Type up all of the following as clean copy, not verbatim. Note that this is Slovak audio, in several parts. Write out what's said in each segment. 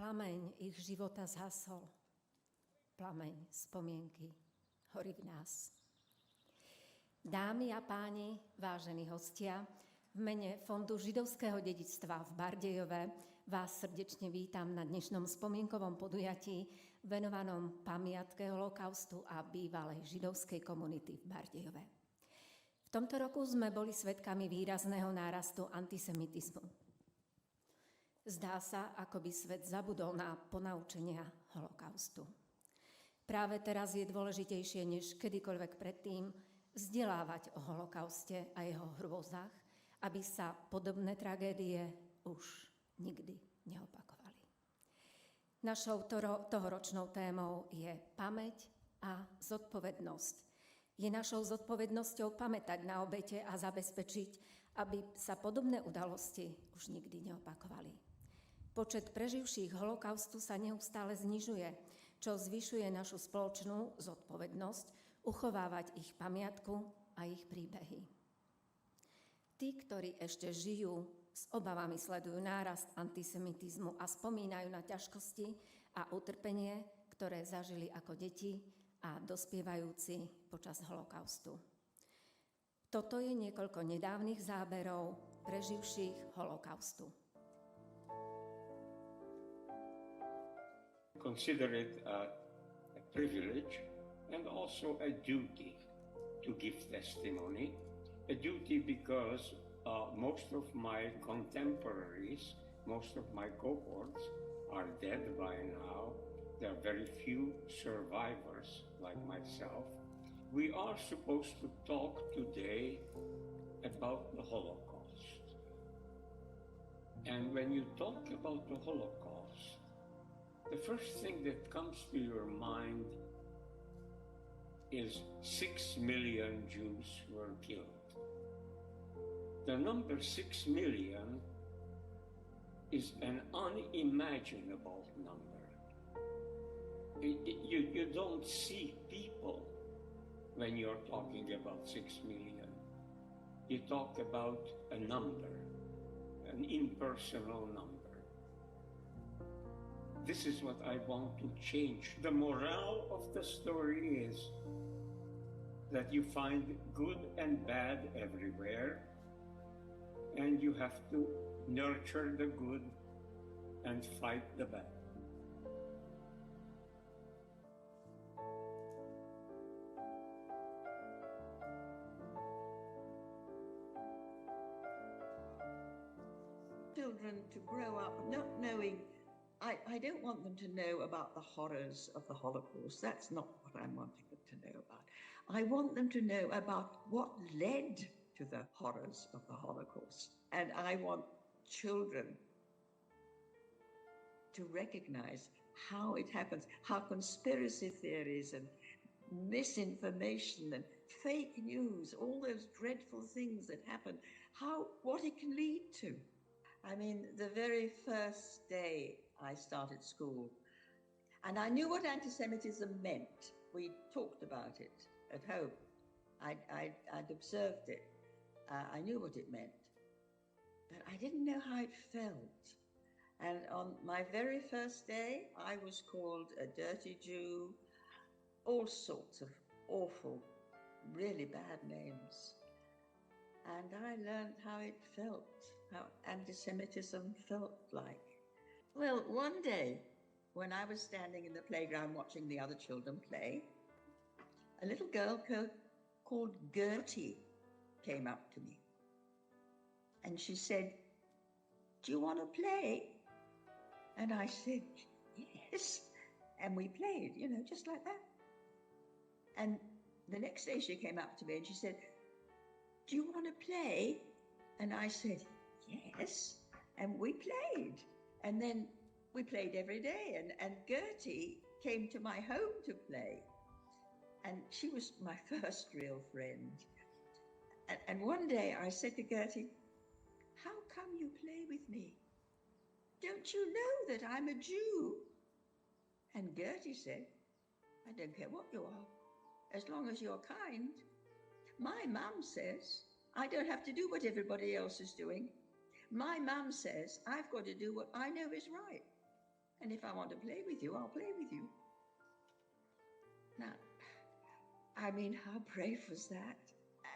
plameň ich života zhasol. Plameň spomienky horí v nás. Dámy a páni, vážení hostia, v mene Fondu židovského dedičstva v Bardejove vás srdečne vítam na dnešnom spomienkovom podujatí venovanom pamiatke holokaustu a bývalej židovskej komunity v Bardejove. V tomto roku sme boli svedkami výrazného nárastu antisemitizmu. Zdá sa, ako by svet zabudol na ponaučenia holokaustu. Práve teraz je dôležitejšie než kedykoľvek predtým vzdelávať o holokauste a jeho hrôzach, aby sa podobné tragédie už nikdy neopakovali. Našou tohoročnou témou je pamäť a zodpovednosť. Je našou zodpovednosťou pamätať na obete a zabezpečiť, aby sa podobné udalosti už nikdy neopakovali. Počet preživších holokaustu sa neustále znižuje, čo zvyšuje našu spoločnú zodpovednosť uchovávať ich pamiatku a ich príbehy. Tí, ktorí ešte žijú, s obavami sledujú nárast antisemitizmu a spomínajú na ťažkosti a utrpenie, ktoré zažili ako deti a dospievajúci počas holokaustu. Toto je niekoľko nedávnych záberov preživších holokaustu. Consider it a privilege and also a duty to give testimony. A duty because most of my contemporaries, most of my cohorts are dead by now. There are very few survivors like myself. We are supposed to talk today about the Holocaust. And when you talk about the Holocaust, the first thing that comes to your mind is 6 million Jews were killed. The number 6 million is an unimaginable number. You don't see people when you're talking about 6 million. You talk about a number, an impersonal number. This is what I want to change. The morale of the story is that you find good and bad everywhere, and you have to nurture the good and fight the bad. Children to grow up not knowing, I don't want them to know about the horrors of the Holocaust. That's not what I'm wanting them to know about. I want them to know about what led to the horrors of the Holocaust. And I want children to recognize how it happens, how conspiracy theories and misinformation and fake news, all those dreadful things that happen, what it can lead to. I mean, the very first day I started school, and I knew what anti-Semitism meant. We talked about it at home. I'd observed it. I knew what it meant, but I didn't know how it felt. And on my very first day, I was called a dirty Jew, all sorts of awful, really bad names. And I learned how it felt, how anti-Semitism felt like. Well, one day, when I was standing in the playground watching the other children play, a little girl called Gertie came up to me. And she said, "Do you want to play?" And I said, "Yes." And we played, just like that. And the next day she came up to me and she said, "Do you want to play?" And I said, "Yes." And we played. And then we played every day. And Gertie came to my home to play. And she was my first real friend. And one day I said to Gertie, "How come you play with me? Don't you know that I'm a Jew?" And Gertie said, "I don't care what you are, as long as you're kind. My mum says I don't have to do what everybody else is doing. My mum says I've got to do what I know is right." And if I want to play with you, I'll play with you. Now, I mean, how brave was that?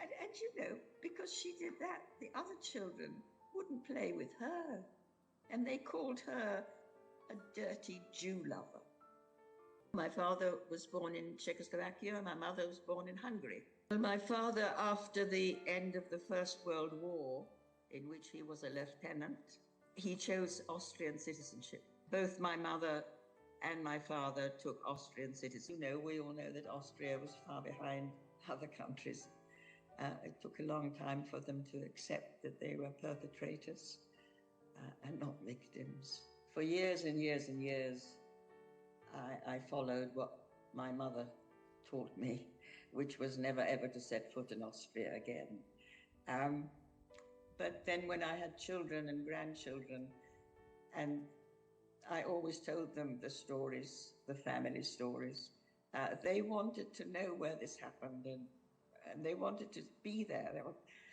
And you know, because she did that, the other children wouldn't play with her. And they called her a dirty Jew lover. My father was born in Czechoslovakia, my mother was born in Hungary. My father, after the end of the First World War, in which he was a lieutenant, he chose Austrian citizenship. Both my mother and my father took Austrian citizenship. You know, we all know that Austria was far behind other countries. It took a long time for them to accept that they were perpetrators and not victims. For years and years and years, I followed what my mother taught me, which was never ever to set foot in Austria again. But then when I had children and grandchildren, and I always told them the stories, the family stories, they wanted to know where this happened, and they wanted to be there.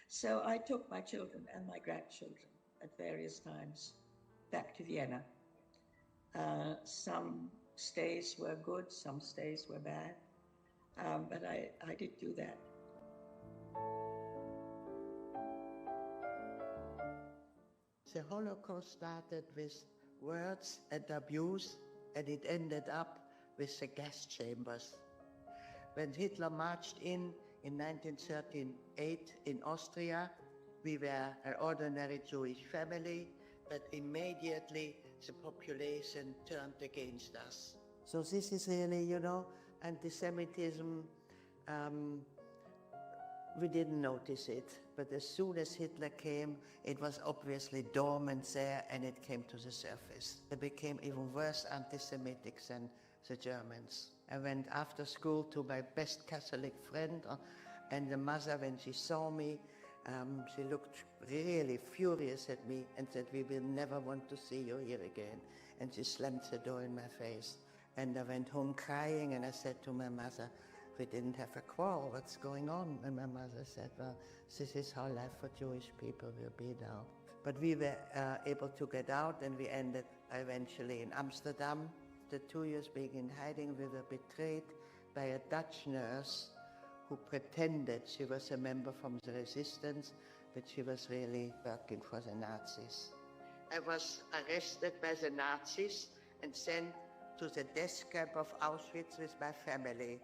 So I took my children and my grandchildren at various times back to Vienna. Some stays were good, some stays were bad, but I did do that. The Holocaust started with words and abuse, and it ended up with the gas chambers. When Hitler marched in 1938 in Austria, we were an ordinary Jewish family, but immediately the population turned against us. So this is really, you know, anti-Semitism. We didn't notice it, but as soon as Hitler came, it was obviously dormant there, and it came to the surface. It became even worse anti-Semitic than the Germans. I went after school to my best Catholic friend, and the mother, when she saw me, she looked really furious at me and said, "We will never want to see you here again." And she slammed the door in my face. And I went home crying, and I said to my mother, "We didn't have a quarrel, what's going on?" And my mother said, "Well, this is how life for Jewish people will be now." But we were able to get out, and we ended eventually in Amsterdam. The 2 years being in hiding, we were betrayed by a Dutch nurse who pretended she was a member from the resistance, but she was really working for the Nazis. I was arrested by the Nazis and sent to the death camp of Auschwitz with my family.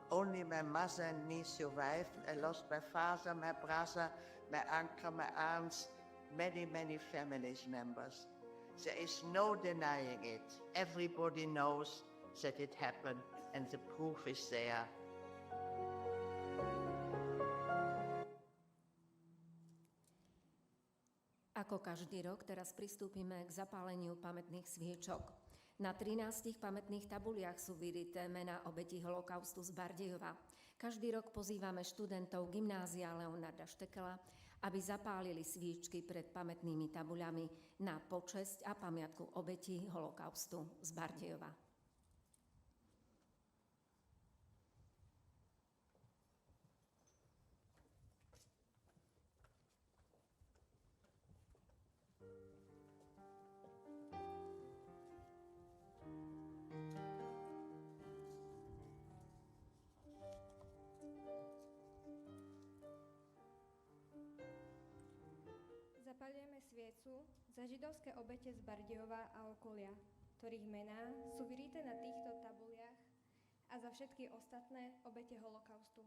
Only my mother and me survived. I lost my father, my brother, my uncle, my aunts, many, many family members. There is no denying it. Everybody knows that it happened, and the proof is there. Ako každý rok teraz pristúpime k zapáleniu pamätných sviečok. Na 13 pamätných tabuliach sú vyrité mená obetí holokaustu z Bardejova. Každý rok pozývame študentov gymnázia Leonarda Štekela, aby zapálili svíčky pred pamätnými tabuľami na počesť a pamiatku obetí holokaustu z Bardejova. Zapaľujeme sviecu za židovské obete z Bardejova a okolia, ktorých mená sú vyrité na týchto tabuliach, a za všetky ostatné obete holokaustu.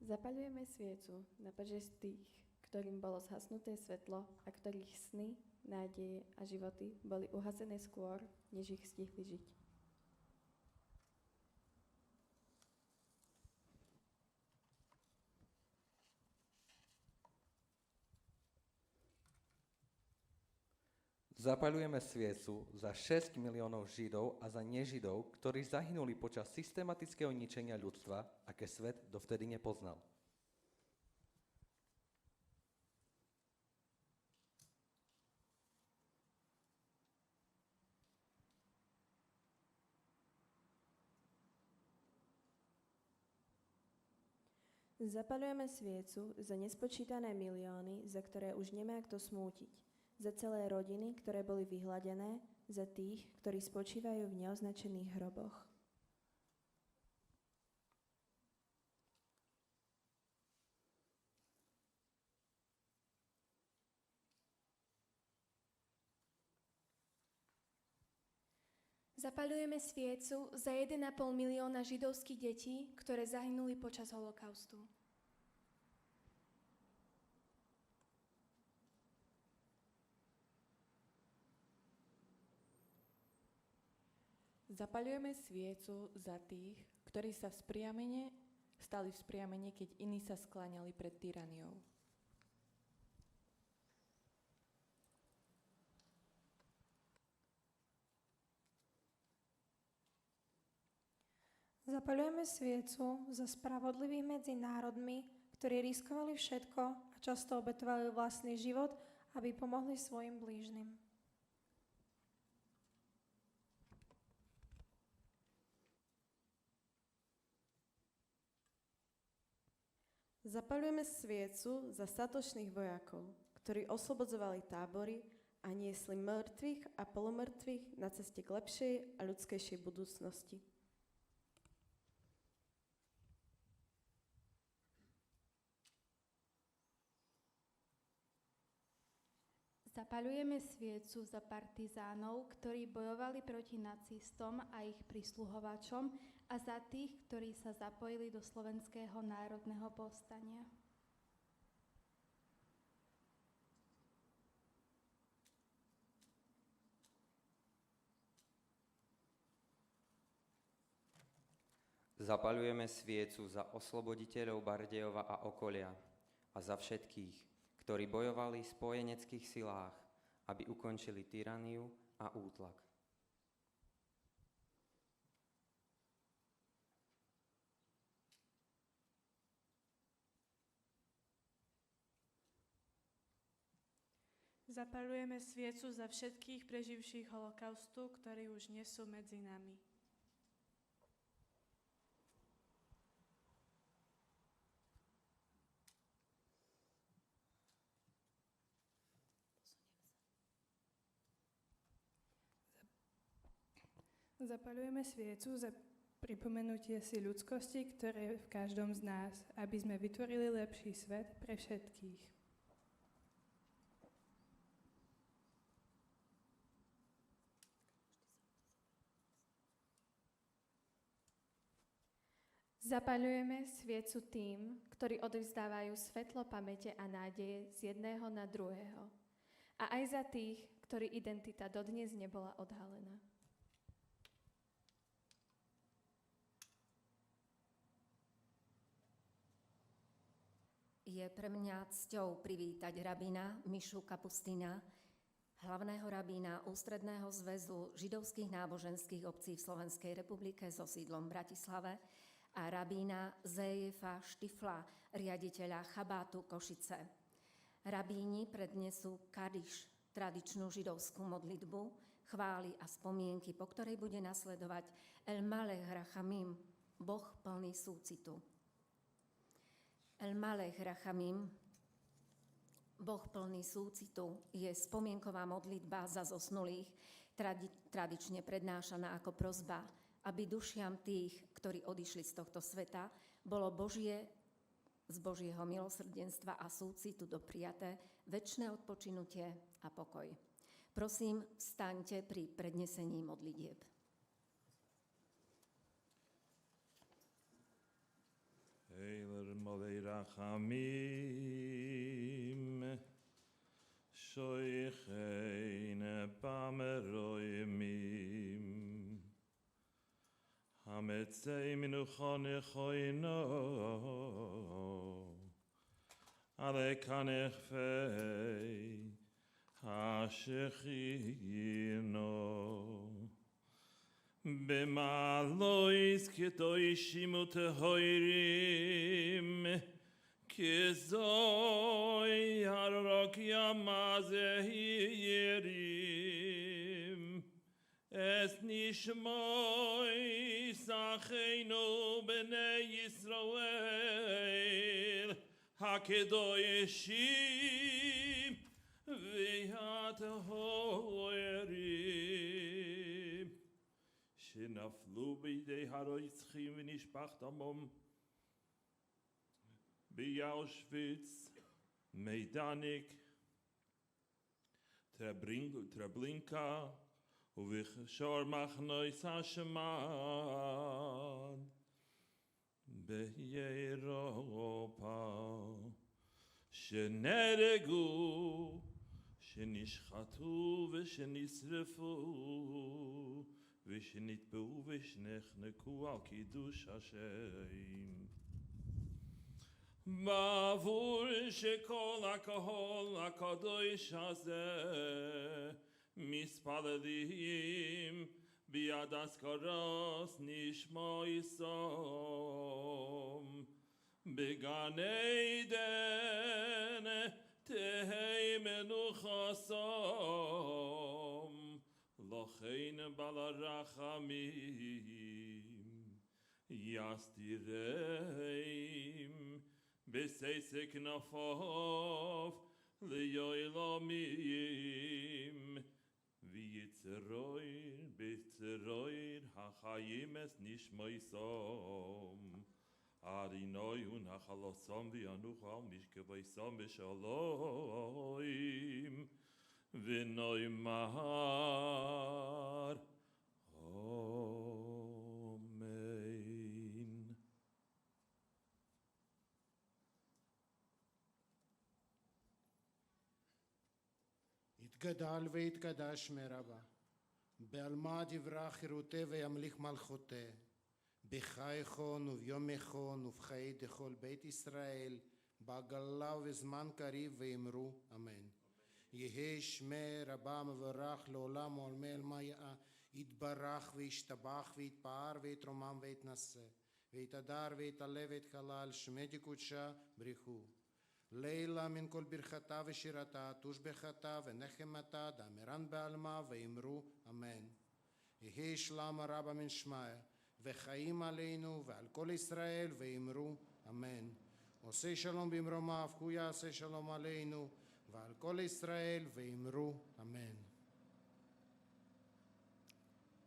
Zapaľujeme sviecu na počesť tých, ktorým bolo zhasnuté svetlo a ktorých sny, nádeje a životy boli uhasené skôr, než ich stihli žiť. Zapaľujeme sviecu za 6 miliónov Židov a za nežidov, ktorí zahynuli počas systematického ničenia ľudstva, aké svet dovtedy nepoznal. Zapaľujeme sviecu za nespočítané milióny, za ktoré už nemá kto smútiť. Za celé rodiny, ktoré boli vyhladené, za tých, ktorí spočívajú v neoznačených hroboch. Zapaľujeme sviecu za 1,5 milióna židovských detí, ktoré zahynuli počas holokaustu. Zapaľujeme sviecu za tých, ktorí sa stali v spriamene, keď iní sa skláňali pred tyraniou. Zapaľujeme sviecu za spravodlivých medzi národmi, ktorí riskovali všetko a často obetovali vlastný život, aby pomohli svojim blížnym. Zapaľujeme sviecu za statočných vojakov, ktorí oslobodzovali tábory a niesli mŕtvych a polomrtvých na ceste k lepšej a ľudskejšej budúcnosti. Zapaľujeme sviecu za partizánov, ktorí bojovali proti nacistom a ich prisluhovačom a za tých, ktorí sa zapojili do slovenského národného povstania. Zapaľujeme sviecu za osloboditeľov Bardejova a okolia a za všetkých, ktorí bojovali v spojeneckých silách, aby ukončili tyraniu a útlak. Zapaľujeme sviecu za všetkých preživších holokaustu, ktorí už nie sú medzi nami. Zapaľujeme sviecu za pripomenutie si ľudskosti, ktoré je v každom z nás, aby sme vytvorili lepší svet pre všetkých. Zapaľujeme sviecu tým, ktorí odovzdávajú svetlo pamäte a nádeje z jedného na druhého. A aj za tých, ktorí identita dodnes nebola odhalená. Je pre mňa cťou privítať rabína Mišu Kapustina, hlavného rabína Ústredného zväzu židovských náboženských obcí v Slovenskej republike so sídlom v Bratislave a rabína Zejefa Štifla, riaditeľa Chabátu Košice. Rabíni prednesú kadiš, tradičnú židovskú modlitbu, chvály a spomienky, po ktorej bude nasledovať El Malech Rachamim, Boh plný súcitu. El Malech Rachamim, Boh plný súcitu, je spomienková modlitba za zosnulých, tradične prednášaná ako prosba, aby dušiam tých, ktorí odišli z tohto sveta, bolo z Božieho milosrdenstva a súcitu dopriaté večné odpočinutie a pokoj. Prosím, vstaňte pri prednesení modlitieb. Eiler Malei Rachamim Shoichein Pameroimim Hametzei Minuchon Echoino Ale Kanechfei Hashechino B'ma'alois kedoshim u'tehorim Kizoi harok yamazehirim Es nishmoi sacheinu b'nei Yisrael הקדושים והטהורים שנפלו בידי הרוצחים ונשפך דמם באושוויץ, מיידניק, טרבלינקה ובשאר מחנות השמד באירופה, שנהרגו, שנשחטו ושנשרפו ושנטבעו ושנחנקו על קידוש השם. בעבור שכל הקהל הקדוש הזה מתפללים ביד אזכרת נשמע יסום בגן עדן תהי מנוחתם לכן בעל הרחמים יסתירם בסייסי כנפיו ליועלמים ויצרויר בצרויר החיים את נשמייסם אדינוי ונחלוסם וינוחם משכבייסם בשלום ונאמר אמן. יתגדל ויתקדש מרבה, בעלמא דברה חירותה וימליך מלכותה, בחייכון וביומכון ובחיי דכל בית ישראל, בעגלה ובזמן קריב ואמרו אמן. יהי שמי רבה מבורך לעולם ולעולמי עלמא יתברך וישתבח ויתפאר ויתרומם ויתנשא, ויתהדר ויתעלה ויתהלל שמי דקודשה בריחו. לילה מן כל ברכתה ושירתה, תושבחתה ונחמתה, דאמרן בעלמא ואמרו אמן. יהי שלום רבה מן שמיא, וחיים עלינו ועל כל ישראל ואמרו אמן. עושה שלום במרומיו, הוא יעשה שלום עלינו ועל כל ישראל ואמרו amen.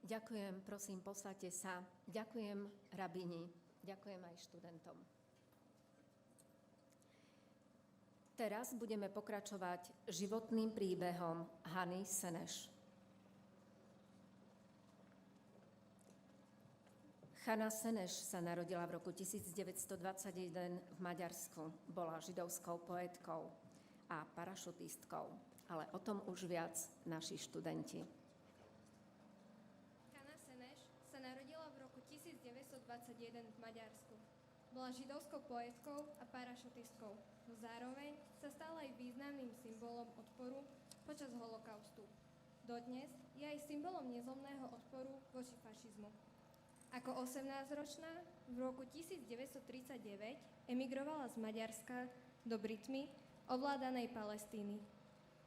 Ďakujem, prosím, posaďte sa. Ďakujem rabini, ďakujem aj študentom. Teraz budeme pokračovať životným príbehom Hany Seneš. Hana Seneš sa narodila v roku 1921 v Maďarsku. Bola židovskou poetkou a parašutistkou, ale o tom už viac naši študenti. Hana Seneš sa narodila v roku 1921 v Maďarsku. Bola židovskou poetkou a parašutistkou, no zároveň sa stala aj významným symbolom odporu počas holokaustu. Dodnes je aj symbolom nezlomného odporu voči fašizmu. Ako 18-ročná v roku 1939 emigrovala z Maďarska do Britmy, ovládanej Palestíny.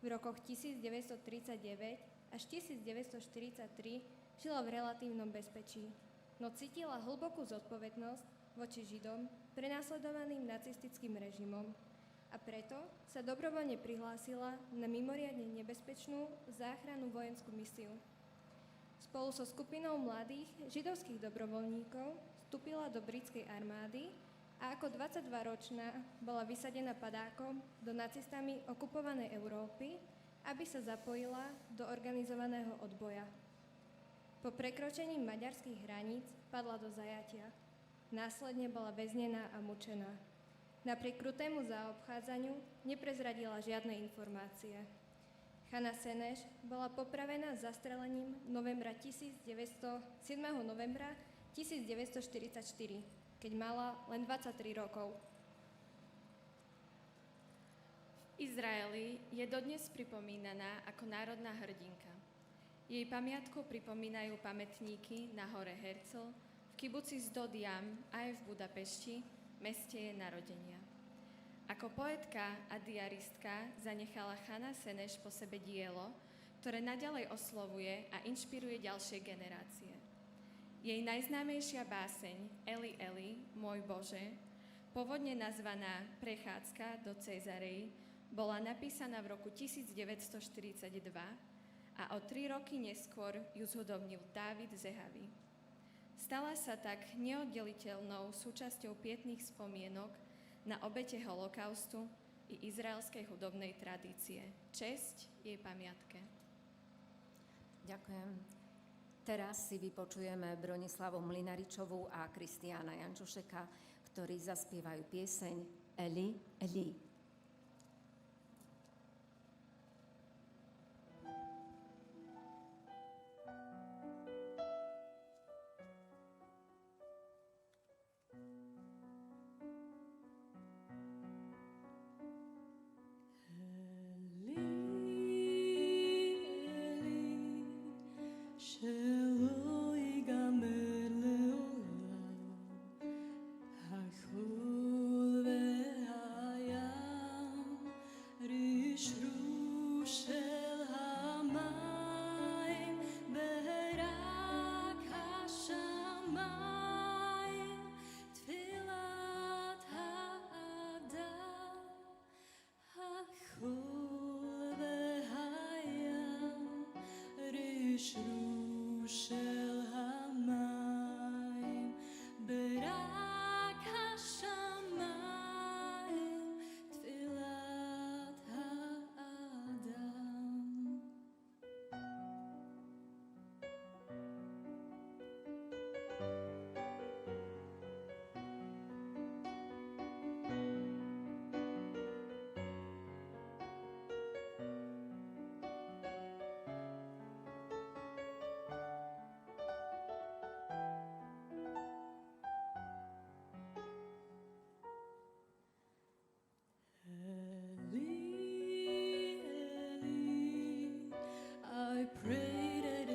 V rokoch 1939 až 1943 žila v relatívnom bezpečí, no cítila hlbokú zodpovednosť voči Židom prenasledovaným nacistickým režimom a preto sa dobrovoľne prihlásila na mimoriadne nebezpečnú záchrannú vojenskú misiu. Spolu so skupinou mladých židovských dobrovoľníkov vstúpila do britskej armády a ako 22-ročná bola vysadená padákom do nacistami okupovanej Európy, aby sa zapojila do organizovaného odboja. Po prekročení maďarských hraníc padla do zajatia. Následne bola väznená a mučená. Napriek krutému zaobchádzaniu neprezradila žiadne informácie. Hana Seneš bola popravená zastrelením 7. novembra 1944, keď mala len 23 rokov. V Izraeli je dodnes pripomínaná ako národná hrdinka. Jej pamiatku pripomínajú pamätníky na hore Herzl, v kibuci Zdod Jam aj v Budapešti, meste jej narodenia. Ako poetka a diaristka zanechala Hana Seneš po sebe dielo, ktoré naďalej oslovuje a inšpiruje ďalšie generácie. Jej najznámejšia báseň Eli Eli, Môj Bože, pôvodne nazvaná Prechádzka do Cézarei, bola napísaná v roku 1942 a o 3 roky neskôr ju zhudobnil Dávid Zehavý. Stala sa tak neoddeliteľnou súčasťou pietných spomienok na obete holokaustu i izraelskej hudobnej tradície. Česť jej pamiatke. Ďakujem. Teraz si vypočujeme Bronislavu Mlinaričovú a Kristiána Jančušeka, ktorí zaspievajú pieseň Eli, Eli.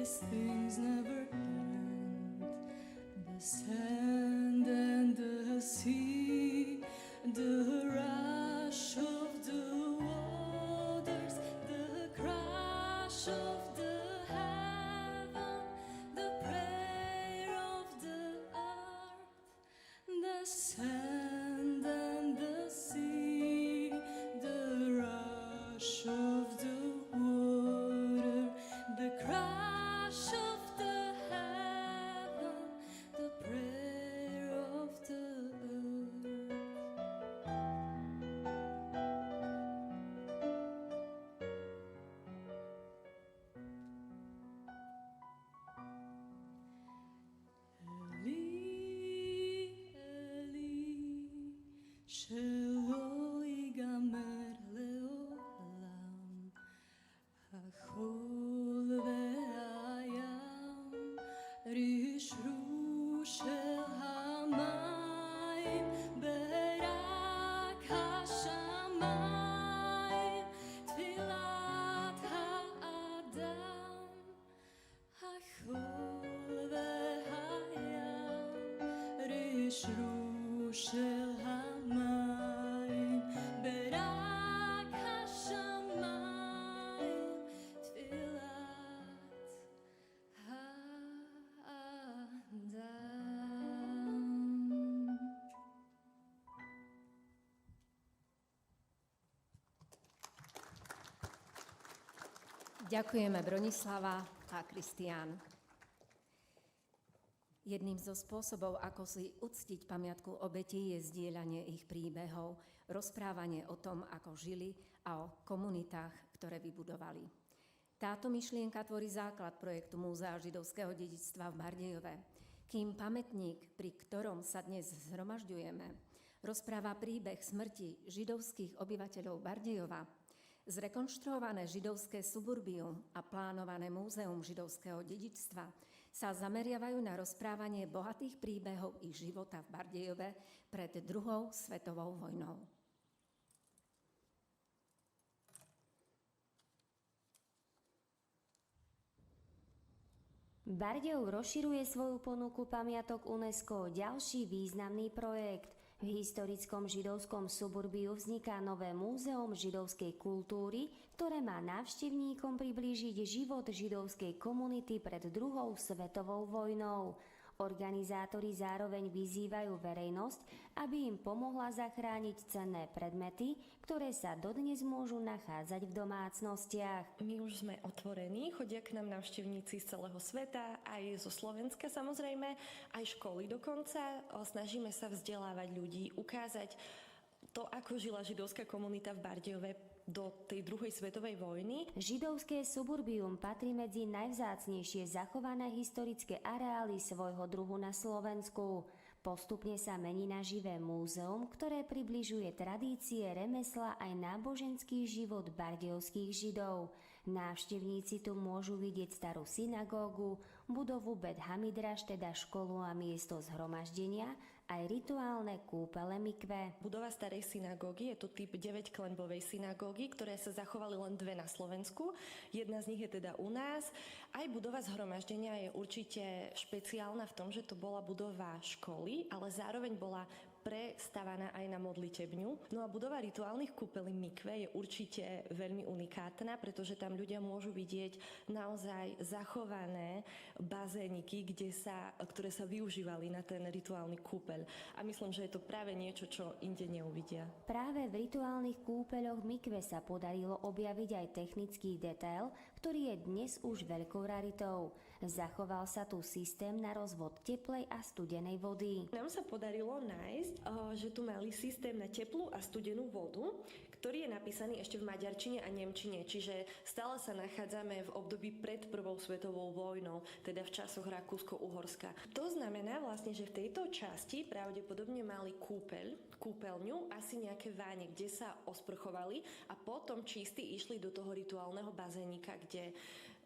Things never end. The sand and the sea, the rush of the waters, the crash of the heaven, the prayer of the earth, the sand and the sea, the rush of the water, the crash of the heaven, the prayer of the earth. Eli, Eli, שלא ייגמר לעולם, החול והים, רשרוש של המים, ברק השמיים, תפילת האדם, החול והים, רשרוש של המים, ברק השמיים, תפילת האדם. Ďakujeme Bronislava a Kristián. Jedným zo spôsobov, ako si uctiť pamiatku obetí, je zdieľanie ich príbehov, rozprávanie o tom, ako žili a o komunitách, ktoré vybudovali. Táto myšlienka tvorí základ projektu Múzea židovského dedičstva v Bardejove. Kým pamätník, pri ktorom sa dnes zhromažďujeme, rozpráva príbeh smrti židovských obyvateľov Bardejova, zrekonštruované židovské suburbium a plánované Múzeum židovského dedičstva sa zameriavajú na rozprávanie bohatých príbehov ich života v Bardejove pred druhou svetovou vojnou. Bardejov rozširuje svoju ponuku pamiatok UNESCO o ďalší významný projekt. V historickom židovskom suburbiu vzniká nové múzeum židovskej kultúry, ktoré má návštevníkom priblížiť život židovskej komunity pred druhou svetovou vojnou. Organizátori zároveň vyzývajú verejnosť, aby im pomohla zachrániť cenné predmety, ktoré sa dodnes môžu nachádzať v domácnostiach. My už sme otvorení, chodia k nám návštevníci z celého sveta, aj zo Slovenska samozrejme, aj školy dokonca. Snažíme sa vzdelávať ľudí, ukázať to, ako žila židovská komunita v Bardejove do tej druhej svetovej vojny. Židovské suburbium patrí medzi najvzácnejšie zachované historické areály svojho druhu na Slovensku. Postupne sa mení na živé múzeum, ktoré približuje tradície, remesla aj náboženský život bardejovských Židov. Návštevníci tu môžu vidieť starú synagógu, budovu Bet Hamidraš, teda školu a miesto zhromaždenia, aj rituálne kúpele mikve. Budova starej synagógy je to typ 9-klenbovej synagógy, ktoré sa zachovali len 2 na Slovensku. Jedna z nich je teda u nás. Aj budova zhromaždenia je určite špeciálna v tom, že to bola budova školy, ale zároveň bola prestavaná aj na modlitebňu. No a budova rituálnych kúpelí mikve je určite veľmi unikátna, pretože tam ľudia môžu vidieť naozaj zachované bazéniky, ktoré sa využívali na ten rituálny kúpeľ. A myslím, že je to práve niečo, čo inde neuvidia. Práve v rituálnych kúpeľoch mikve sa podarilo objaviť aj technický detail, ktorý je dnes už veľkou raritou. Zachoval sa tu systém na rozvod teplej a studenej vody. Nám sa podarilo nájsť, že tu mali systém na teplú a studenú vodu, ktorý je napísaný ešte v maďarčine a nemčine, čiže stále sa nachádzame v období pred Prvou svetovou vojnou, teda v časoch Rakúsko-Uhorska. To znamená vlastne, že v tejto časti pravdepodobne mali kúpeľňu, asi nejaké váne, kde sa osprchovali a potom čistí išli do toho rituálneho bazénika, kde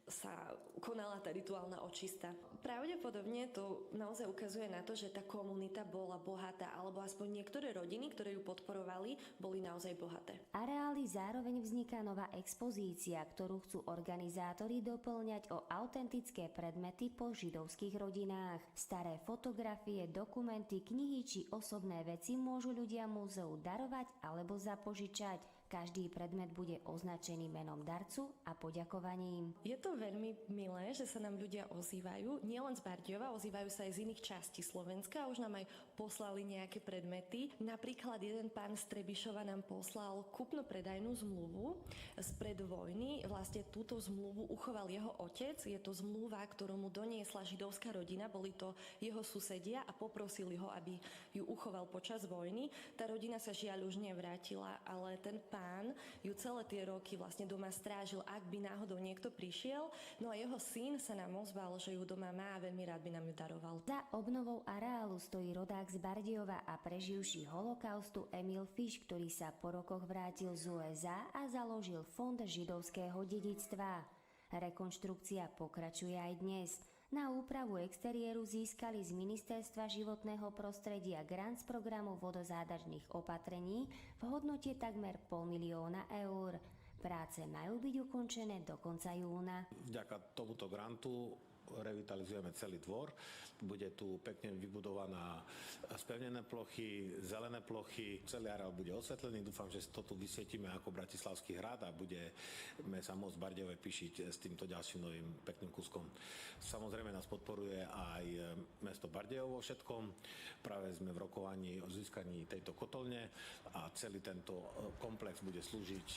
sa konala tá rituálna očista. Pravdepodobne to naozaj ukazuje na to, že tá komunita bola bohatá, alebo aspoň niektoré rodiny, ktoré ju podporovali, boli naozaj bohaté. Areáli zároveň vzniká nová expozícia, ktorú chcú organizátori doplňať o autentické predmety po židovských rodinách. Staré fotografie, dokumenty, knihy či osobné veci môžu ľudia múzeu darovať alebo zapožičať. Každý predmet bude označený menom darcu a poďakovaním. Je to veľmi milé, že sa nám ľudia ozývajú, nielen z Bardejova, ozývajú sa aj z iných častí Slovenska, už nám aj poslali nejaké predmety. Napríklad jeden pán z Trebišova nám poslal kúpno-predajnú zmluvu spred vojny. Vlastne túto zmluvu uchoval jeho otec, je to zmluva, ktorú mu doniesla židovská rodina, boli to jeho susedia a poprosili ho, aby ju uchoval počas vojny. Tá rodina sa žiaľ už nevrátila, ale ten pán ju celé tie roky vlastne doma strážil, ak by náhodou niekto prišiel. No a jeho syn sa nám ozval, že ju doma má a veľmi rád by nám ju daroval. Za obnovou areálu stojí rodák z Bardejova a preživší holokaustu Emil Fish, ktorý sa po rokoch vrátil z USA a založil Fond židovského dedičstva. Rekonštrukcia pokračuje aj dnes. Na úpravu exteriéru získali z Ministerstva životného prostredia grant z programu vodozádažných opatrení v hodnote takmer 500 000 eur. Práce majú byť ukončené do konca júna. Vďaka tomuto grantu revitalizujeme celý dvor. Bude tu pekne vybudovaná spevnené plochy, zelené plochy. Celý areál bude osvetlený. Dúfam, že to tu vysvietime ako Bratislavský hrad a budeme sa môcť v Bardejove píšiť s týmto ďalším novým pekným kúskom. Samozrejme nás podporuje aj mesto Bardejov vo všetkom. Práve sme v rokovaní o získaní tejto kotolne a celý tento komplex bude slúžiť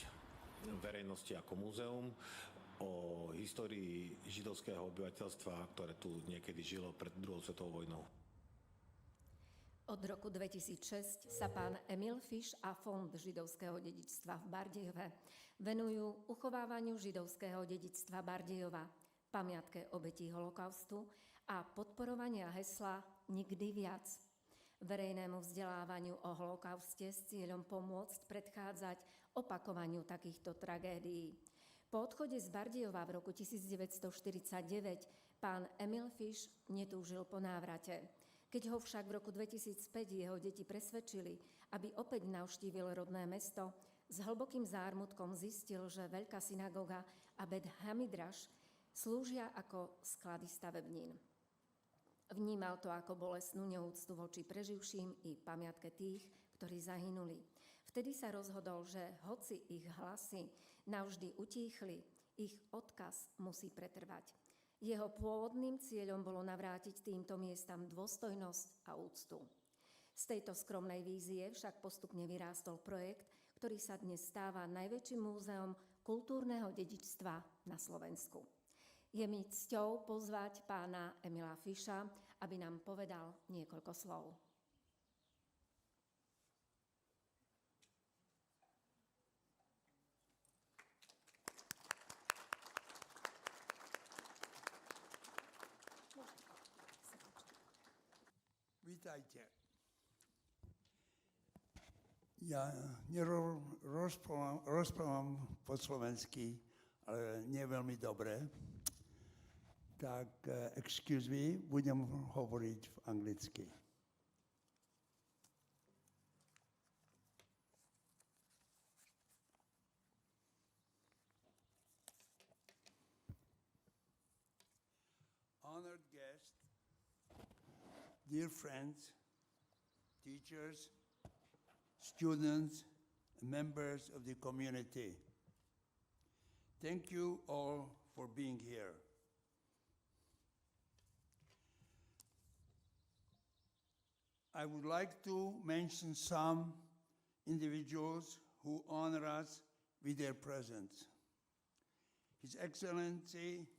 verejnosti ako múzeum o histórii židovského obyvateľstva, ktoré tu niekedy žilo pred druhou svetovou vojnou. Od roku 2006 sa pán Emil Fish a Fond židovského dedičstva v Bardejove venujú uchovávaniu židovského dedičstva Bardejova, pamiatke obetí holokaustu a podporovania hesla Nikdy viac. Verejnému vzdelávaniu o holokauste s cieľom pomôcť predchádzať opakovaniu takýchto tragédií. Po odchode z Bardejova v roku 1949 pán Emil Fish netúžil po návrate. Keď ho však v roku 2005 jeho deti presvedčili, aby opäť navštívil rodné mesto, s hlbokým zármutkom zistil, že Veľká synagóga a Bet Hamidraš slúžia ako sklady stavebnín. Vnímal to ako bolestnú neúctu voči preživším i pamiatke tých, ktorí zahynuli. Vtedy sa rozhodol, že hoci ich hlasy navždy utíchli, ich odkaz musí pretrvať. Jeho pôvodným cieľom bolo navrátiť týmto miestam dôstojnosť a úctu. Z tejto skromnej vízie však postupne vyrástol projekt, ktorý sa dnes stáva najväčším múzeom kultúrneho dedičstva na Slovensku. Je mi cťou pozvať pána Emila Fiša, aby nám povedal niekoľko slov. Vítajte. Ja rozprávam po slovensky, ale nie veľmi dobre. Tak excuse me, budem hovoriť v anglicky. Honored guests, dear friends, teachers, students, and members of the community, thank you all for being here. I would like to mention some individuals who honor us with their presence. His Excellency,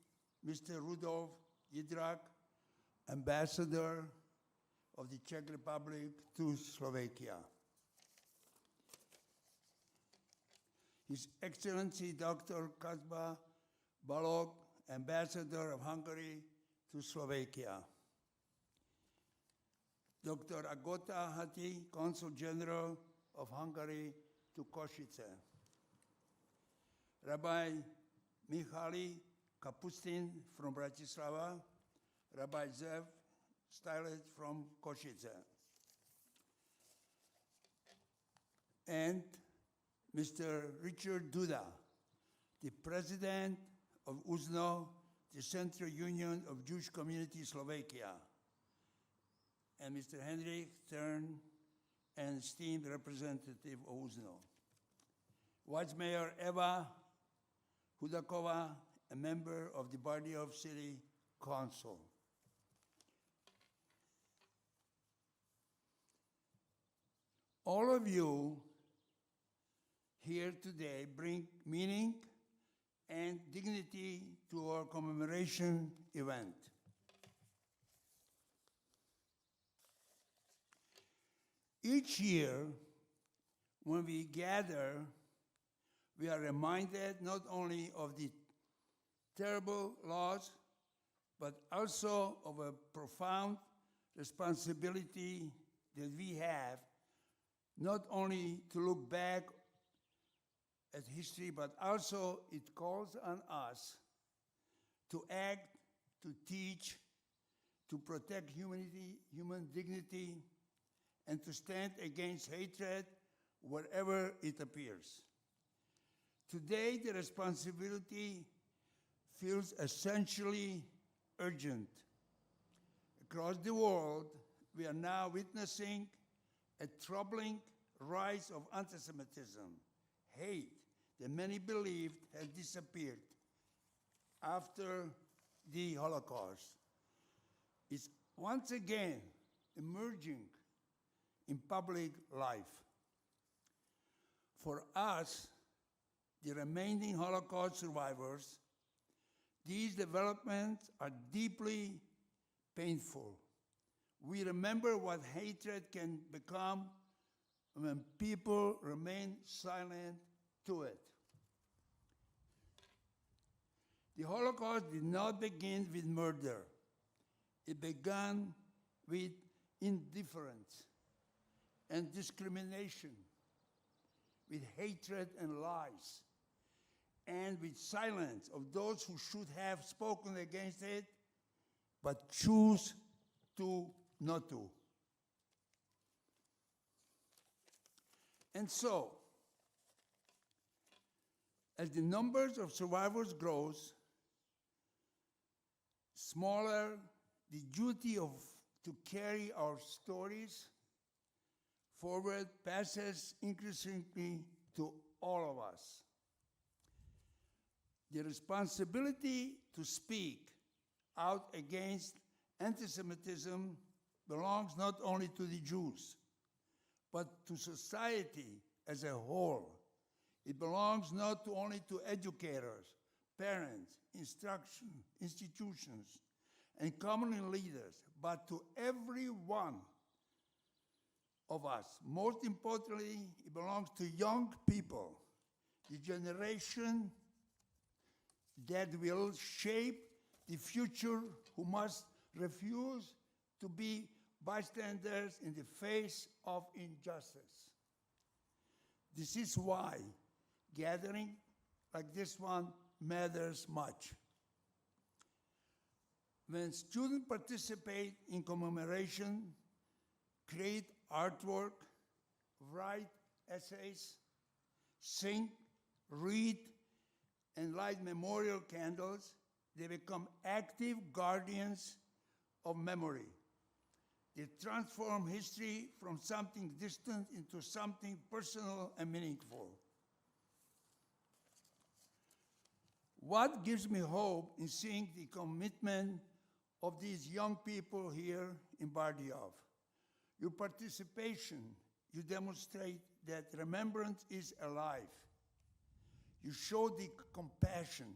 Mr. Rudolf Jidrak, Ambassador of the Czech Republic to Slovakia. His Excellency Dr. Kazba Balog, Ambassador of Hungary to Slovakia. Dr. Agota Hati, Consul General of Hungary to Košice. Rabbi Michali Kapustin from Bratislava, Rabbi Zev Stylet from Košice. And Mr. Richard Duda, the President of UZNO, the Central Union of Jewish Community Slovakia, and Mr. Henrik Stern, an esteemed representative of UZNO. Vice Mayor Eva Hudakova, a member of the Bardejov City Council. All of you here today bring meaning and dignity to our commemoration event. Each year, when we gather, we are reminded not only of the terrible loss, but also of a profound responsibility that we have, not only to look back at history, but also it calls on us to act, to teach, to protect humanity, human dignity, and to stand against hatred wherever it appears. Today, the responsibility feels essentially urgent. Across the world, we are now witnessing a troubling rise of anti-Semitism, hate that many believed had disappeared after the Holocaust. It's once again emerging in public life. For us, the remaining Holocaust survivors, these developments are deeply painful. We remember what hatred can become when people remain silent to it. The Holocaust did not begin with murder. It began with indifference and discrimination, with hatred and lies, and with silence of those who should have spoken against it, but choose to not to. And so, as the numbers of survivors grows, smaller the duty to carry our stories forward passes increasingly to all of us. The responsibility to speak out against anti-Semitism belongs not only to the Jews, but to society as a whole. It belongs not only to educators, parents, institutions, and community leaders, but to every one of us. Most importantly, it belongs to young people, the generation that will shape the future, who must refuse to be bystanders in the face of injustice. This is why gathering like this one matters much. When students participate in commemoration, create artwork, write essays, sing, read, and light memorial candles, they become active guardians of memory. They transform history from something distant into something personal and meaningful. What gives me hope in seeing the commitment of these young people here in Bardiyov? Your participation, you demonstrate that remembrance is alive. You show the compassion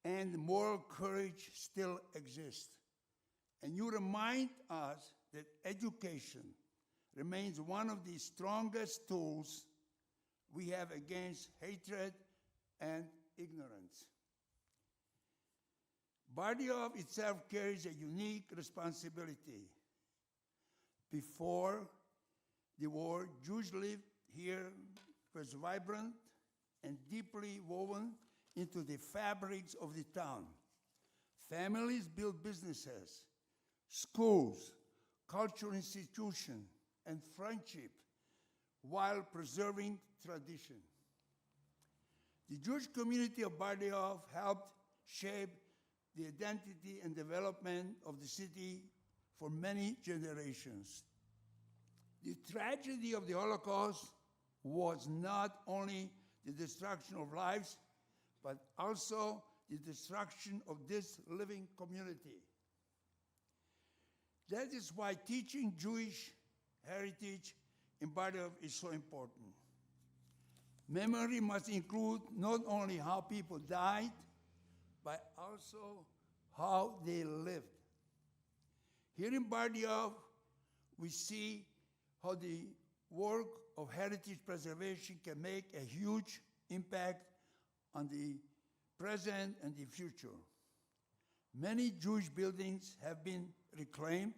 and moral courage still exists. And you remind us that education remains one of the strongest tools we have against hatred and ignorance. Bardiyov itself carries a unique responsibility. Before the war, Jews lived here, was vibrant and deeply woven into the fabrics of the town. Families built businesses, schools, cultural institutions, and friendship while preserving tradition. The Jewish community of Bardiyov helped shape the identity and development of the city for many generations. The tragedy of the Holocaust was not only the destruction of lives, but also the destruction of this living community. That is why teaching Jewish heritage in Bardiyov is so important. Memory must include not only how people died, but also how they lived. Here in Bardiyov, we see how the work of heritage preservation can make a huge impact on the present and the future. Many Jewish buildings have been reclaimed,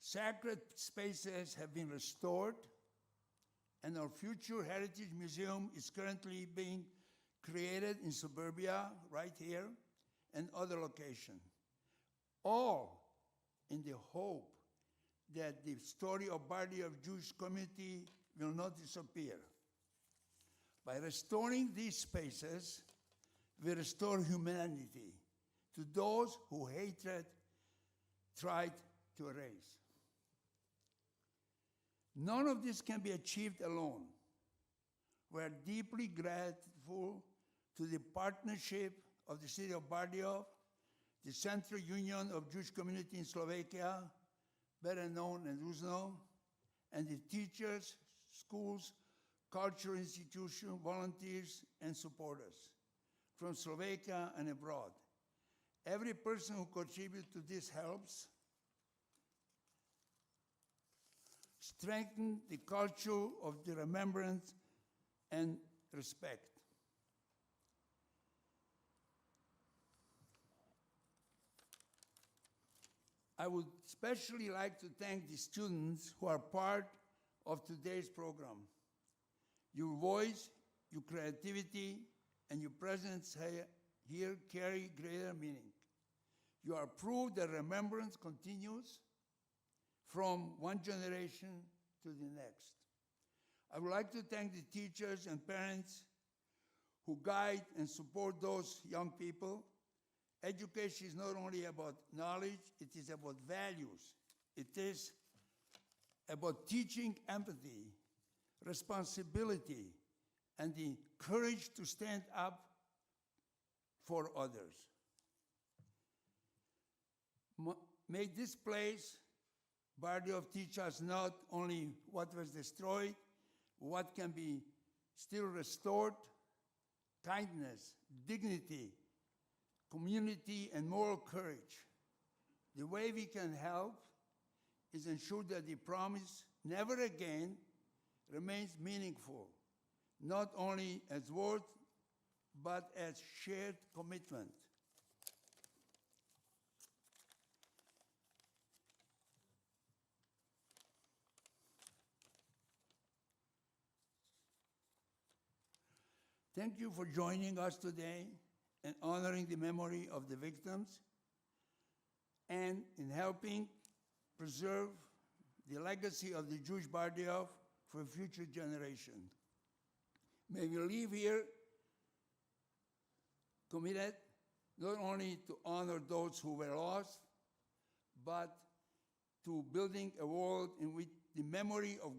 sacred spaces have been restored, and our future heritage museum is currently being created in suburbia, right here, and other locations. All in the hope that the story of Bardiyov Jewish community will not disappear. By restoring these spaces, we restore humanity to those who hatred tried to erase. None of this can be achieved alone. We are deeply grateful to the partnership of the city of Bardiyov, the Central Union of Jewish Community in Slovakia, better known as UZNO, and the teachers, schools, cultural institutions, volunteers, and supporters from Slovakia and abroad. Every person who contributes to this helps strengthen the culture of the remembrance and respect. I would especially like to thank the students who are part of today's program. Your voice, your creativity, and your presence here carry greater meaning. You are proof that remembrance continues from one generation to the next. I would like to thank the teachers and parents who guide and support those young people. Education is not only about knowledge, it is about values. It is about teaching empathy, responsibility, and the courage to stand up for others. May this place, Bardejov, teach us not only what was destroyed, what can be still restored, kindness, dignity, community, and moral courage. The way we can help is ensure that the promise never again remains meaningful, not only as words, but as shared commitment. Thank you for joining us today and honoring the memory of the victims and in helping preserve the legacy of the Jewish Bardejov for future generations. May we leave here committed not only to honor those who were lost, but to building a world in which the memory of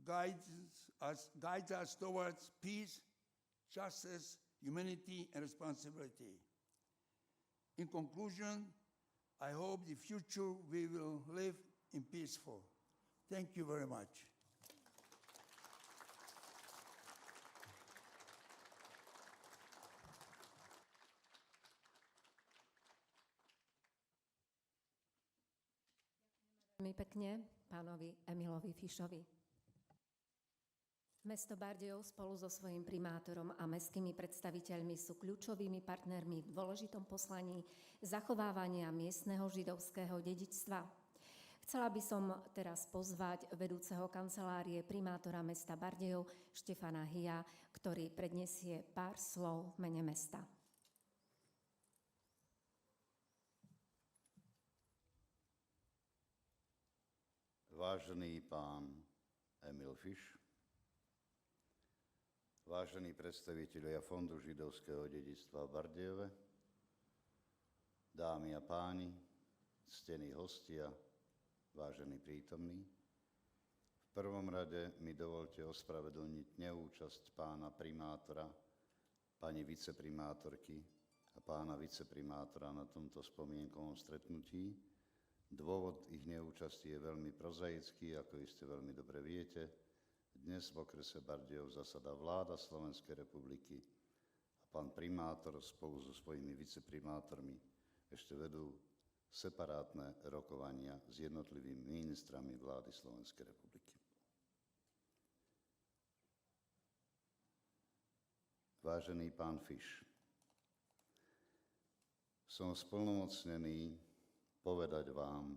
guides us towards peace, justice, humanity, and responsibility. In conclusion, I hope the future we will live in peaceful. Thank you very much. Veľmi pekne pánovi Emilovi Fišovi. Mesto Bardejov spolu so svojím primátorom a mestskými predstaviteľmi sú kľúčovými partnermi v dôležitom poslaní zachovávania miestneho židovského dedičstva. Chcela by som teraz pozvať vedúceho kancelárie primátora mesta Bardejov Štefana Hia, ktorý predniesie pár slov v mene mesta. Vážený pán Emil Fiš, vážení predstavitelia Fondu židovského dedičstva v Bardejove, dámy a páni, ctení hostia, vážení prítomní, v prvom rade mi dovolte ospravedlniť neúčasť pána primátora, pani viceprimátorky a pána viceprimátora na tomto spomienkovom stretnutí. Dôvod ich neúčasti je veľmi prozaický, ako iste veľmi dobre viete. Dnes v okrese Bardejov zasadá vláda Slovenskej republiky a pán primátor spolu so svojimi viceprimátormi ešte vedú separátne rokovania s jednotlivými ministrami vlády Slovenskej republiky. Vážený pán Fiš, som splnomocnený povedať vám,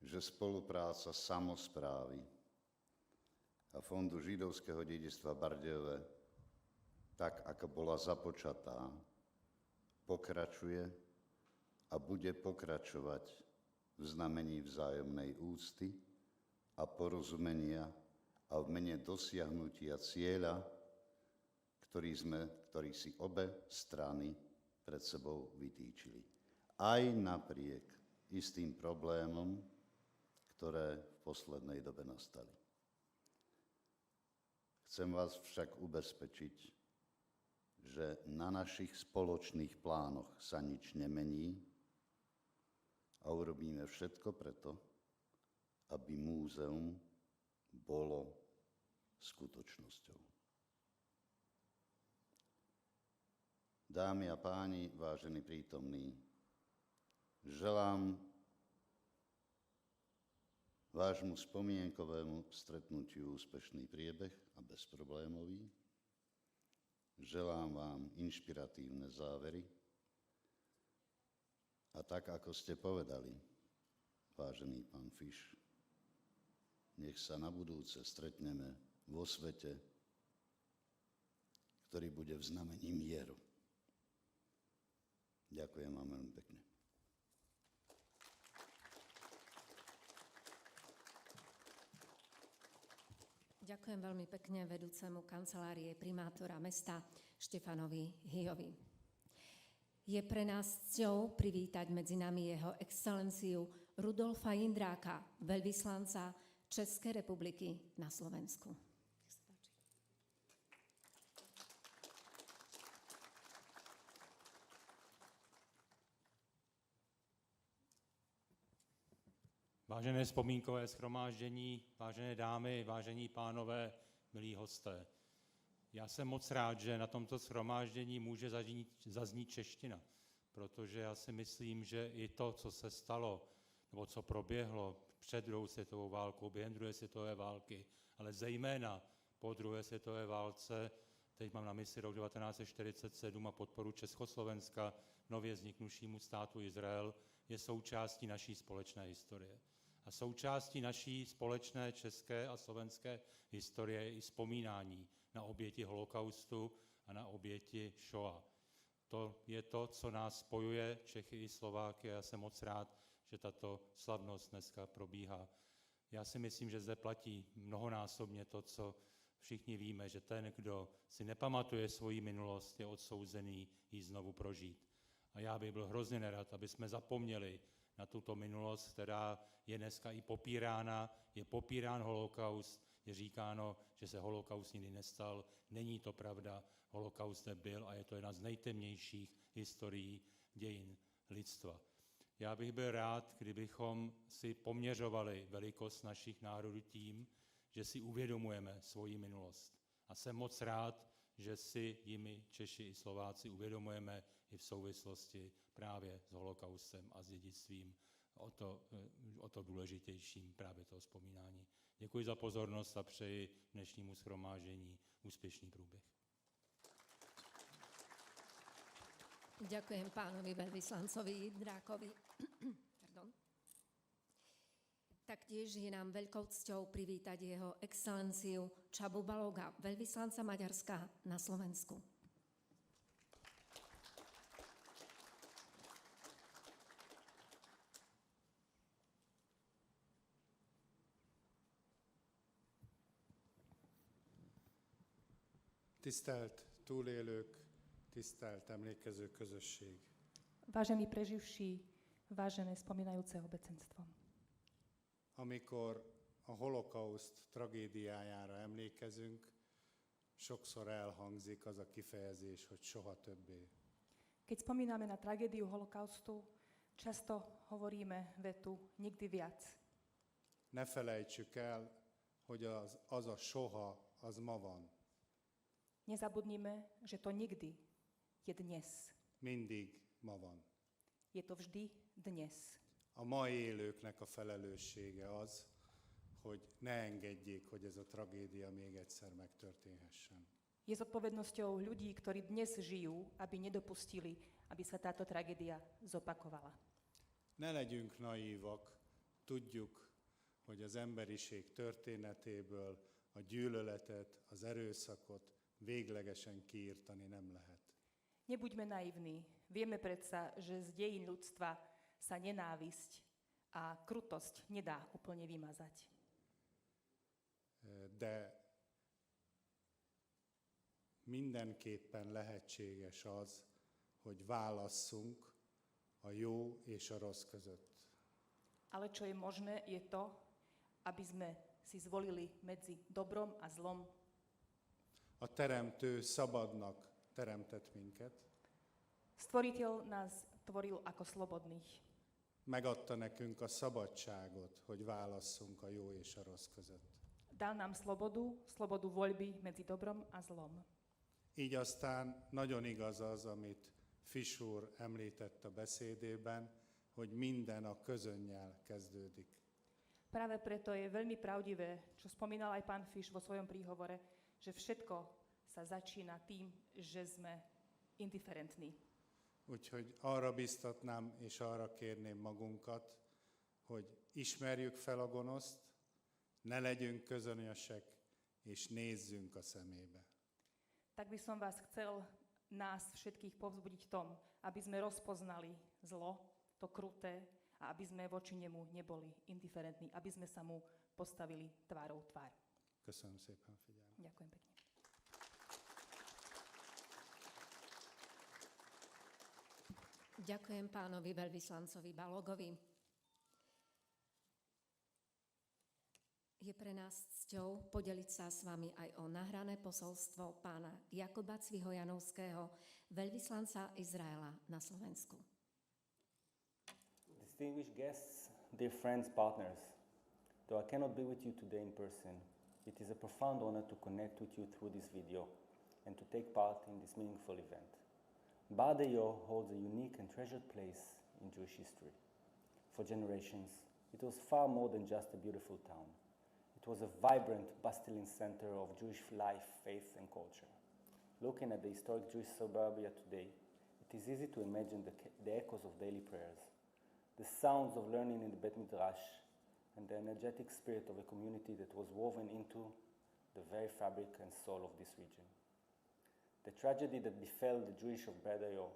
že spolupráca samosprávy a Fondu židovského dedičstva v Bardejove, tak ako bola započatá, pokračuje a bude pokračovať v znamení vzájomnej úcty a porozumenia a v mene dosiahnutia cieľa, ktorý si obe strany pred sebou vytýčili. Aj napriek istým problémom, ktoré v poslednej dobe nastali. Chcem vás však ubezpečiť, že na našich spoločných plánoch sa nič nemení a urobíme všetko preto, aby múzeum bolo skutočnosťou. Dámy a páni, vážení prítomní, želám vášmu spomienkovému stretnutiu úspešný priebeh a bezproblémový. Želám vám inšpiratívne závery a tak, ako ste povedali, vážený pán Fiš, nech sa na budúce stretneme vo svete, ktorý bude v znamení mieru. Ďakujem vám veľmi pekne. Ďakujem veľmi pekne vedúcemu kancelárie primátora mesta Štefanovi Hiovi. Je pre nás cťou privítať medzi nami jeho excelenciu Rudolfa Jindráka, veľvyslanca Českej republiky na Slovensku. Vážené vzpomínkové shromáždění, vážené dámy, vážení pánové, milí hosté. Já jsem moc rád, že na tomto shromáždění může zaznít čeština, protože já si myslím, že i to, co se stalo, nebo co proběhlo před druhou světovou válkou, během druhé světové války, ale zejména po druhé světové válce, teď mám na mysli rok 1947 a podporu Československa nově vzniknuvšímu státu Izrael, je součástí naší společné historie. A součástí naší společné české a slovenské historie je i vzpomínání na oběti holokaustu a na oběti Shoah. To je to, co nás spojuje, Čechy i Slováky, a já jsem moc rád, že tato slavnost dneska probíhá. Já si myslím, že zde platí mnohonásobně to, co všichni víme, že ten, kdo si nepamatuje svoji minulost, je odsouzený ji znovu prožít. A já bych byl hrozně nerad, aby jsme zapomněli na tuto minulost, která je dneska i popírána, je popírán holokaust, je říkáno, že se holokaust nikdy nestal. Není to pravda, holokaust nebyl a je to jedna z nejtemnějších historií dějin lidstva. Já bych byl rád, kdybychom si poměřovali velikost našich národů tím, že si uvědomujeme svoji minulost. A jsem moc rád, že si jimi Češi i Slováci uvědomujeme i v souvislosti právě s holokaustem a s dědictvím o to důležitějším právě toho vzpomínání. Děkuji za pozornost a přeji dnešnímu shromáždění úspěšný průběh. Ďakujem pánovi veľvyslancovi Drákovi. Pardon. Taktiež je nám veľkou cťou privítať jeho excelenciu Csaba Baloga, veľvyslanca Maďarska na Slovensku. Tisztelt túlélők, tisztelt emlékező közösség. Vážení preživší, vážené spomínajúce obecenstvo. Amikor a holokauszt tragédiájára emlékezünk, sokszor elhangzik az a kifejezés, hogy soha többé. Keď spomíname na tragédiu holokaustu, často hovoríme vetu nikdy viac. Ne felejtsük el, hogy az a soha, az ma van. Nezabudnime, že to nikdy je dnes. Mindig ma van. Je to vždy dnes. A ma élőknek a felelőssége az, hogy ne engedjék, hogy ez a tragédia még egyszer megtörténhessen. Je zodpovednosťou ľudí, ktorí dnes žijú, aby nedopustili, aby sa táto tragédia zopakovala. Ne legyünk naívak, tudjuk, hogy az emberiség történetéből a gyűlöletet, az erőszakot véglegesen kiírtani nem lehet. Nebuďme naivní. Vieme predsa, že z dejín ľudstva sa nenávisť a krutosť nedá úplne vymazať. De mindenképpen lehetséges az, hogy válasszunk a jó és a rossz között. Ale čo je možné, je to, aby sme si zvolili medzi dobrom a zlom. A Teremtő szabadnak teremtett minket. Stvoriteľ nás tvoril ako slobodných. Megadta nekünk a szabadságot, hogy válasszunk a jó és a rossz között. Dal nám slobodu voľby medzi dobrom a zlom. Így aztán nagyon igaz az, amit Fisch úr említett a beszédében, hogy minden a közönnyel kezdődik. Práve preto je veľmi pravdivé, čo spomínal aj pán Fisch vo svojom príhovore, že všetko sa začína tým, že sme indiferentní. Úgyhogy arra biztatnám és arra kérném magunkat, hogy ismerjük fel a gonoszt, ne legyünk közönösek, és nézzünk a szemébe. Tak by som vás chcel, nás všetkých povzbudiť tom, aby sme rozpoznali zlo, to kruté, a aby sme voči nemu neboli indiferentní, aby sme sa mu postavili tvárou tvár. Köszönöm szépen figyelmet. Ďakujem pekne. Ďakujem pánovi veľvyslancovi Balogovi. Je pre nás cťou podeliť sa s vami aj o nahrané posolstvo pána Jakuba Cvihojanovského, veľvyslanca Izraela na Slovensku. Distinguished guests, dear friends, partners, though I cannot be with you today in person, it is a profound honor to connect with you through this video and to take part in this meaningful event. Bardeo holds a unique and treasured place in Jewish history. For generations, it was far more than just a beautiful town. It was a vibrant, bustling center of Jewish life, faith, and culture. Looking at the historic Jewish suburbia today, it is easy to imagine the echoes of daily prayers, the sounds of learning in the Bet Midrash, and the energetic spirit of a community that was woven into the very fabric and soul of this region. The tragedy that befell the Jewish of Bardeo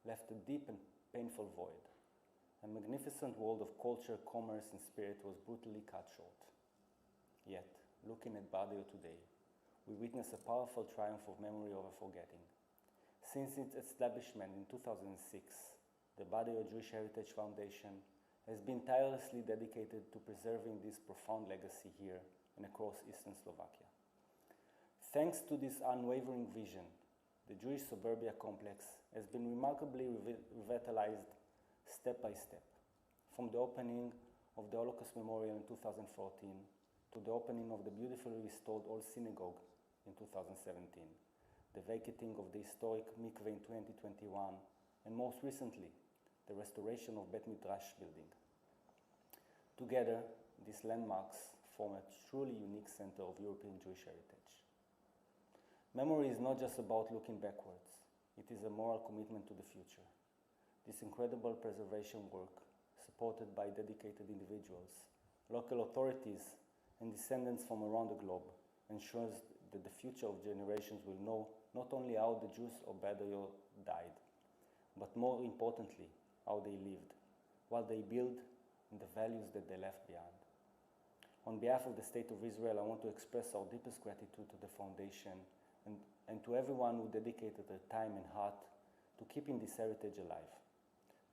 left a deep and painful void. A magnificent world of culture, commerce, and spirit was brutally cut short. Yet, looking at Bardeo today, we witness a powerful triumph of memory over forgetting. Since its establishment in 2006, the Bardeo Jewish Heritage Foundation has been tirelessly dedicated to preserving this profound legacy here and across eastern Slovakia. Thanks to this unwavering vision, the Jewish suburbia complex has been remarkably revitalized step by step, from the opening of the Holocaust Memorial in 2014 to the opening of the beautifully restored Old Synagogue in 2017, the vacating of the historic mikveh in 2021, and most recently, the restoration of Bet Midrash building. Together, these landmarks form a truly unique center of European Jewish heritage. Memory is not just about looking backwards, it is a moral commitment to the future. This incredible preservation work, supported by dedicated individuals, local authorities, and descendants from around the globe, ensures that the future of generations will know not only how the Jews of Bardeo died, but more importantly, how they lived, what they built, and the values that they left behind. On behalf of the State of Israel, I want to express our deepest gratitude to the Foundation and to everyone who dedicated their time and heart to keeping this heritage alive.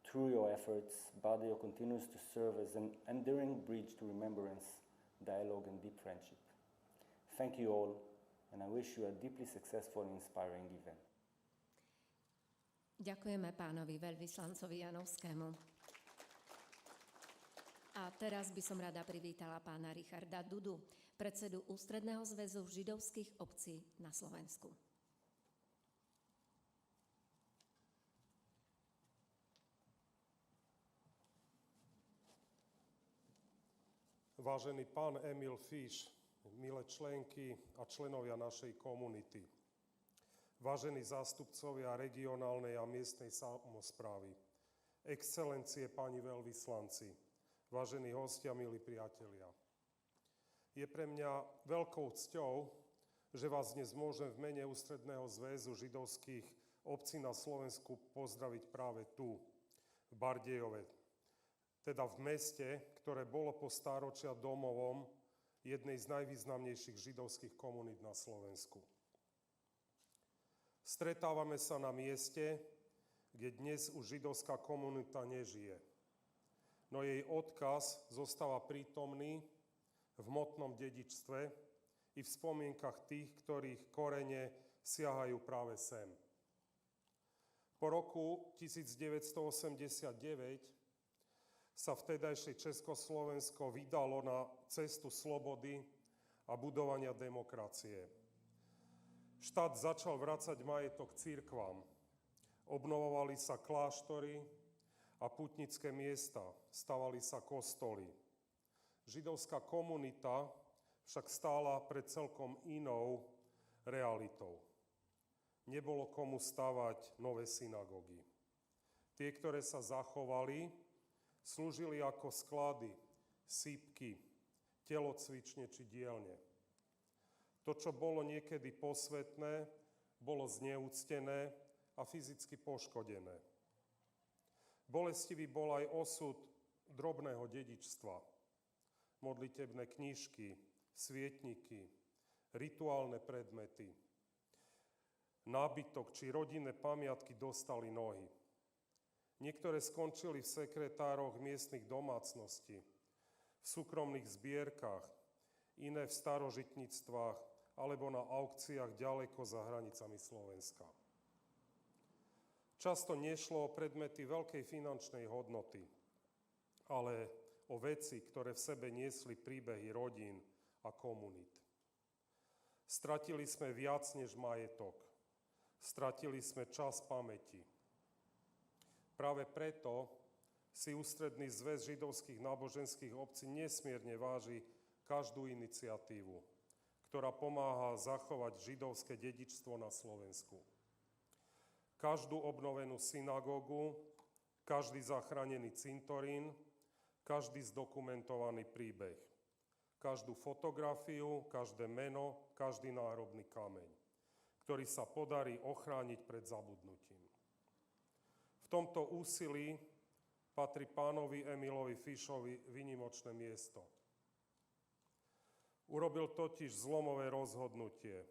Through your efforts, Bardeo continues to serve as an enduring bridge to remembrance, dialogue, and deep friendship. Thank you all, and I wish you a deeply successful and inspiring event. Ďakujeme pánovi veľvyslancovi Janovskému. A teraz by som rada privítala pána Richarda Dudu, predsedu Ústredného zväzu židovských obcí na Slovensku. Vážený pán Emil Fiš, milé členky a členovia našej komunity, vážení zástupcovia regionálnej a miestnej samosprávy, excelencie pani veľvyslanci, vážení hostia, milí priatelia. Je pre mňa veľkou cťou, že vás dnes môžem v mene Ústredného zväzu židovských obcí na Slovensku pozdraviť práve tu, v Bardejove, teda v meste, ktoré bolo po stáročia domovom jednej z najvýznamnejších židovských komunít na Slovensku. Stretávame sa na mieste, kde dnes už židovská komunita nežije, no jej odkaz zostáva prítomný v hmotnom dedičstve i v spomienkach tých, ktorých korene siahajú práve sem. Po roku 1989 sa vtedajšie Československo vydalo na cestu slobody a budovania demokracie. Štát začal vracať majetok cirkvám. Obnovovali sa kláštory a pútnické miesta, stavali sa kostoly. Židovská komunita však stála pred celkom inou realitou. Nebolo komu stavať nové synagógy. Tie, ktoré sa zachovali, slúžili ako sklady, sýpky, telocvične či dielne. To, čo bolo niekedy posvätné, bolo zneúctené a fyzicky poškodené. Bolestivý bol aj osud drobného dedičstva. Modlitebné knižky, svietniky, rituálne predmety, nábytok či rodinné pamiatky dostali nohy. Niektoré skončili v sekretároch miestnych domácností, v súkromných zbierkach, iné v starožitníctvách alebo na aukciách ďaleko za hranicami Slovenska. Často nešlo o predmety veľkej finančnej hodnoty, ale o veci, ktoré v sebe niesli príbehy rodín a komunít. Stratili sme viac než majetok. Stratili sme čas pamäti. Práve preto si Ústredný zväz židovských náboženských obcí nesmierne váži každú iniciatívu, ktorá pomáha zachovať židovské dedičstvo na Slovensku. Každú obnovenú synagógu, každý zachránený cintorín, každý zdokumentovaný príbeh, každú fotografiu, každé meno, každý náhrobný kameň, ktorý sa podarí ochrániť pred zabudnutím. V tomto úsilí patrí pánovi Emilovi Fischovi výnimočné miesto. Urobil totiž zlomové rozhodnutie,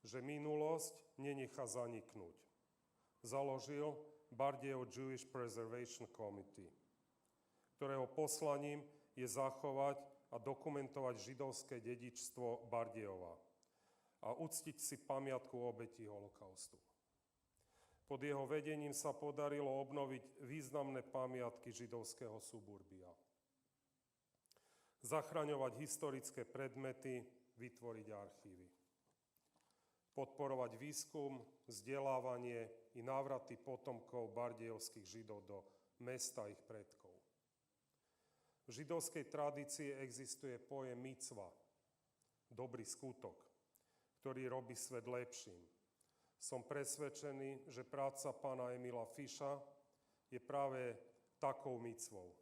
že minulosť nenechá zaniknúť. Založil Bardejov Jewish Preservation Committee, ktorého poslaním je zachovať a dokumentovať židovské dedičstvo Bardejova a uctiť si pamiatku obetí holokaustu. Pod jeho vedením sa podarilo obnoviť významné pamiatky židovského suburbia. Zachraňovať historické predmety, vytvoriť archívy. Podporovať výskum, vzdelávanie i návraty potomkov bardejovských Židov do mesta ich predkov. V židovskej tradícii existuje pojem micva, dobrý skutok, ktorý robí svet lepším. Som presvedčený, že práca pána Emila Fischa je práve takou micvou.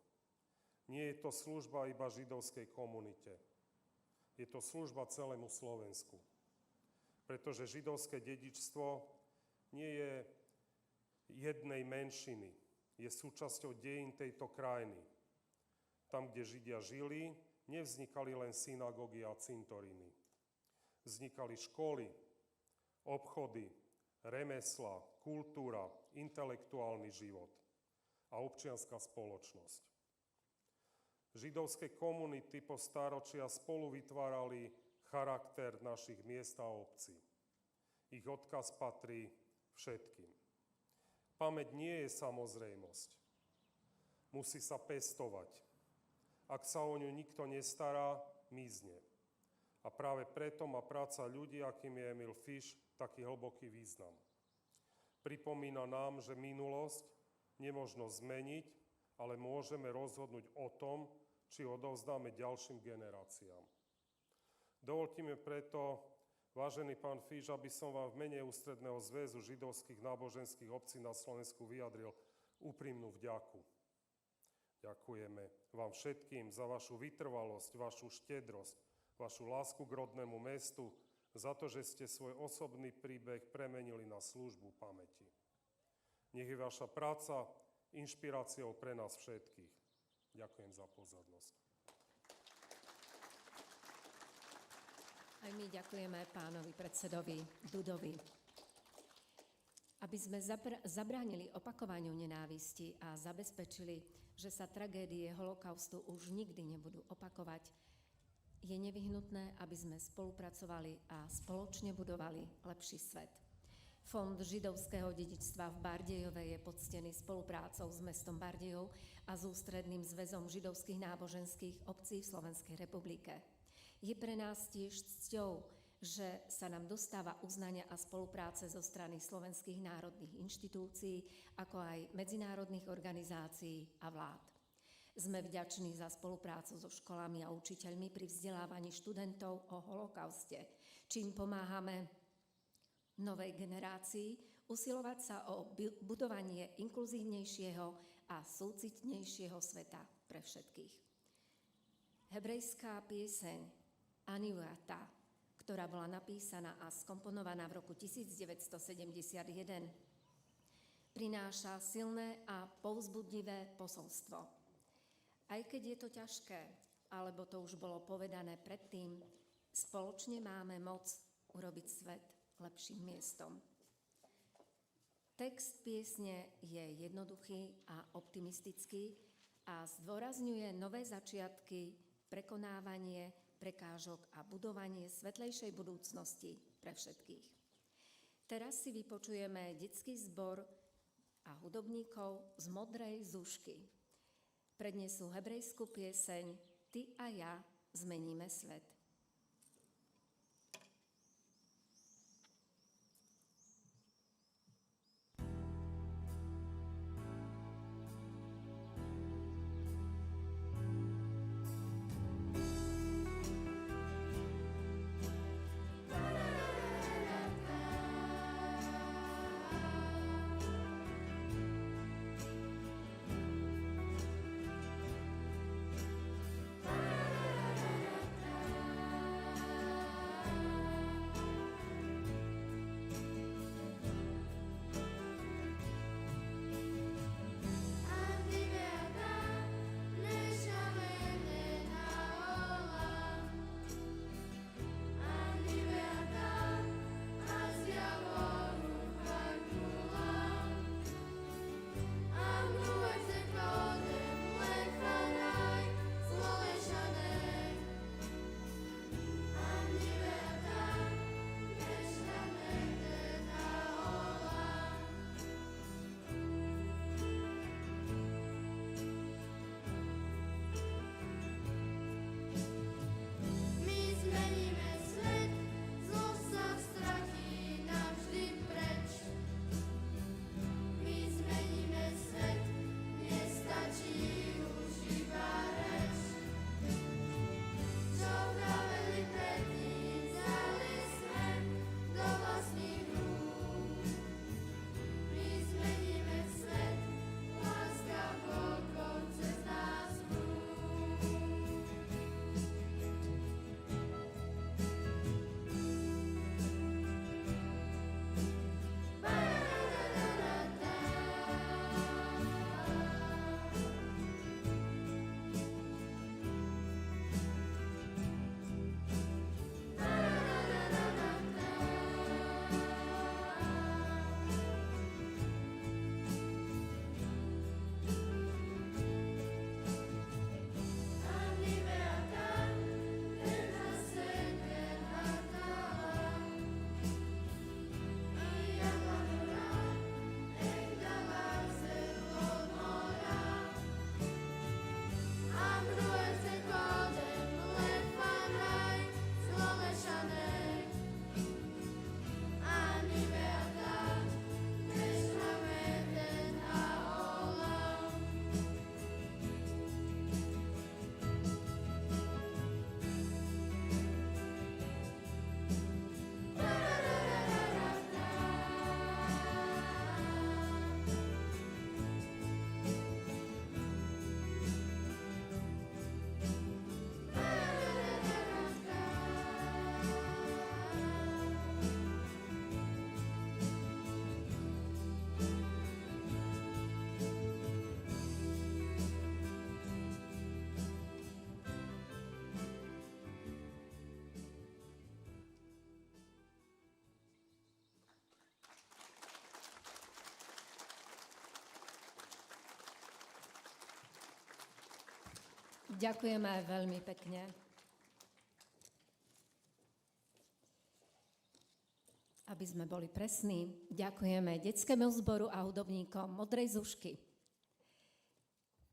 Nie je to služba iba židovskej komunite. Je to služba celému Slovensku. Pretože židovské dedičstvo nie je jednej menšiny. Je súčasťou dejín tejto krajiny. Tam, kde Židia žili, nevznikali len synagógy a cintoríny. Vznikali školy, obchody, remesla, kultúra, intelektuálny život a občianská spoločnosť. Židovské komunity po stáročia spolu vytvárali charakter našich miest a obcí. Ich odkaz patrí všetkým. Pamäť nie je samozrejmosť. Musí sa pestovať. Ak sa o ňu nikto nestará, mizne. A práve preto má práca ľudí, akým je Emil Fisch, taký hlboký význam. Pripomína nám, že minulosť nemožno zmeniť, ale môžeme rozhodnúť o tom, či odovzdáme ďalším generáciám. Dovoľte mi preto, vážený pán Fisch, aby som vám v mene Ústredného zväzu židovských náboženských obcí na Slovensku vyjadril úprimnú vďaku. Ďakujeme vám všetkým za vašu vytrvalosť, vašu štedrosť, vašu lásku k rodnému mestu, za to, že ste svoj osobný príbeh premenili na službu pamäti. Nech je vaša práca inšpiráciou pre nás všetkých. Ďakujem za pozornosť. Aj my ďakujeme pánovi predsedovi Dudovi. Aby sme zabránili opakovaniu nenávisti a zabezpečili, že sa tragédie holokaustu už nikdy nebudú opakovať, je nevyhnutné, aby sme spolupracovali a spoločne budovali lepší svet. Fond židovského dedičstva v Bardejove je poctený spoluprácou s mestom Bardejov a s Ústredným zväzom židovských náboženských obcí v Slovenskej republike. Je pre nás tiež cťou, že sa nám dostáva uznania a spolupráce zo strany slovenských národných inštitúcií, ako aj medzinárodných organizácií a vlád. Sme vďační za spoluprácu so školami a učiteľmi pri vzdelávaní študentov o holokauste, čím pomáhame novej generácii usilovať sa o budovanie inkluzívnejšieho a súcitnejšieho sveta pre všetkých. Hebrejská pieseň Aniuata, ktorá bola napísaná a skomponovaná v roku 1971, prináša silné a povzbudivé posolstvo. Aj keď je to ťažké, alebo to už bolo povedané predtým, spoločne máme moc urobiť svet lepším miestom. Text piesne je jednoduchý a optimistický a zdôrazňuje nové začiatky, prekonávanie prekážok a budovanie svetlejšej budúcnosti pre všetkých. Teraz si vypočujeme detský zbor a hudobníkov z Modrej Zušky. prednesú hebrejskú pieseň Ty a ja zmeníme svet. Ďakujeme aj veľmi pekne. Aby sme boli presní, ďakujeme detskému zboru a hudobníkom Modrej Zušky.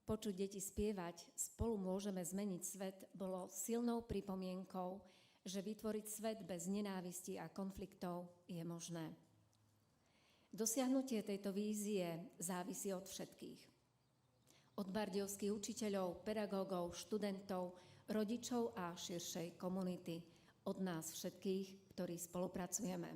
Počuť deti spievať Spolu môžeme zmeniť svet bolo silnou pripomienkou, že vytvoriť svet bez nenávisti a konfliktov je možné. Dosiahnutie tejto vízie závisí od všetkých. Od bardejovských učiteľov, pedagógov, študentov, rodičov a širšej komunity. Od nás všetkých, ktorí spolupracujeme.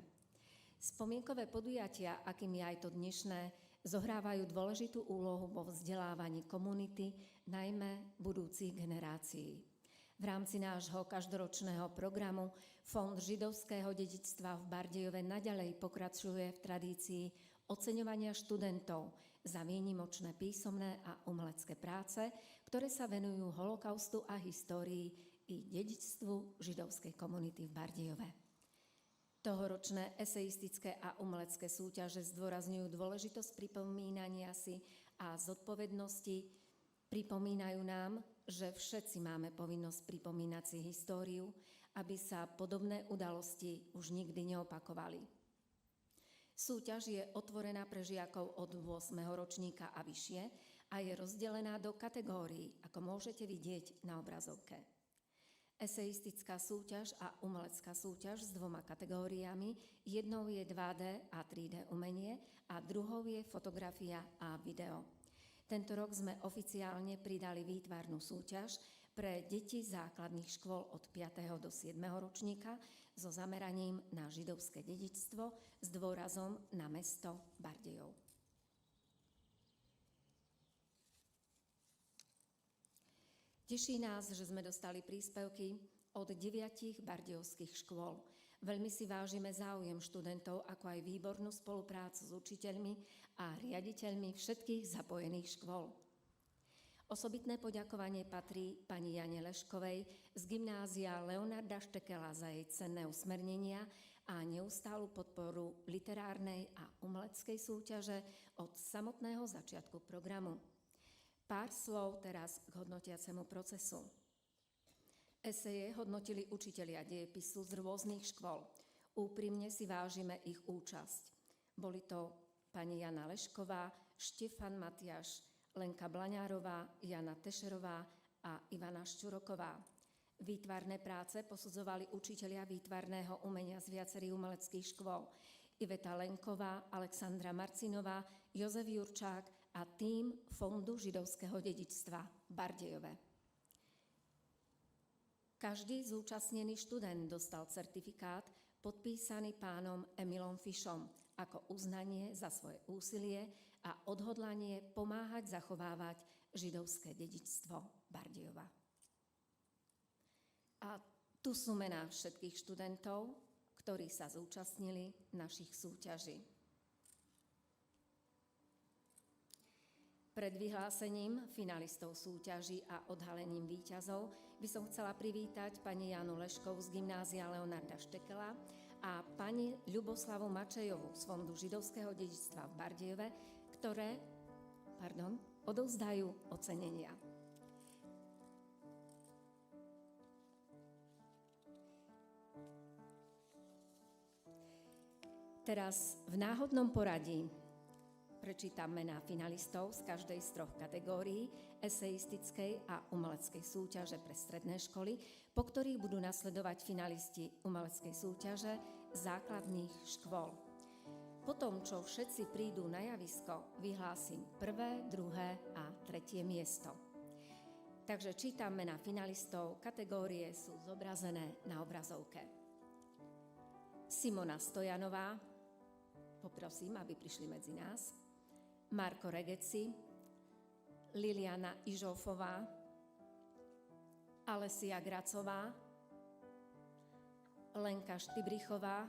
Spomienkové podujatia, akým je aj to dnešné, zohrávajú dôležitú úlohu vo vzdelávaní komunity, najmä budúcich generácií. V rámci nášho každoročného programu Fond židovského dedičstva v Bardejove naďalej pokračuje v tradícii oceňovania študentov za výnimočné písomné a umelecké práce, ktoré sa venujú holokaustu a histórii i dedičstvu židovskej komunity v Bardejove. Tohoročné eseistické a umelecké súťaže zdôrazňujú dôležitosť pripomínania si a zodpovednosti, pripomínajú nám, že všetci máme povinnosť pripomínať si históriu, aby sa podobné udalosti už nikdy neopakovali. Súťaž je otvorená pre žiakov od 8. ročníka a vyššie a je rozdelená do kategórií, ako môžete vidieť na obrazovke. Eseistická súťaž a umelecká súťaž s 2 kategóriami. Jednou je 2D a 3D umenie a druhou je fotografia a video. Tento rok sme oficiálne pridali výtvarnú súťaž pre deti základných škôl od 5. do 7. ročníka so zameraním na židovské dedičstvo s dôrazom na mesto Bardejov. Teší nás, že sme dostali príspevky od 9 bardejovských škôl. Veľmi si vážime záujem študentov, ako aj výbornú spoluprácu s učiteľmi a riaditeľmi všetkých zapojených škôl. Osobitné poďakovanie patrí pani Jane Leškovej z gymnázia Leonarda Štekela za jej cenné usmernenia a neustálu podporu literárnej a umeleckej súťaže od samotného začiatku programu. Pár slov teraz k hodnotiacemu procesu. Eseje hodnotili učitelia dejepisu z rôznych škôl. Úprimne si vážime ich účasť. Boli to pani Jana Lešková, Štefan Matiaš, Lenka Blaňárová, Jana Tešerová a Ivana Ščuroková. Výtvarné práce posudzovali učitelia výtvarného umenia z viacerých umeleckých škôl. Iveta Lenková, Alexandra Marcinová, Jozef Jurčák a tím Fondu židovského dedičstva Bardejove. Každý zúčastnený študent dostal certifikát podpísaný pánom Emilom Fišom ako uznanie za svoje úsilie a odhodlanie pomáhať zachovávať židovské dedičstvo Bardejova. A tu sú mená všetkých študentov, ktorí sa zúčastnili našich súťaží. Pred vyhlásením finalistov súťaží a odhalením víťazov by som chcela privítať pani Janu Leškovú z gymnázia Leonarda Štekela a pani Ľuboslavu Mačejovú z Fondu židovského dedičstva v Bardejove, ktoré odovzdajú ocenenia. Teraz v náhodnom poradí prečítam mená finalistov z každej z 3 kategórií eseistickej a umeleckej súťaže pre stredné školy, po ktorých budú nasledovať finalisti umeleckej súťaže základných škôl. Po tom, čo všetci prídu na javisko, vyhlásim 1., 2. a 3. miesto. Takže čítam mená finalistov, kategórie sú zobrazené na obrazovke. Simona Stojanová, poprosím, aby prišli medzi nás. Marko Regeci, Liliana Ižofová, Alesia Gracová, Lenka Štybrichová,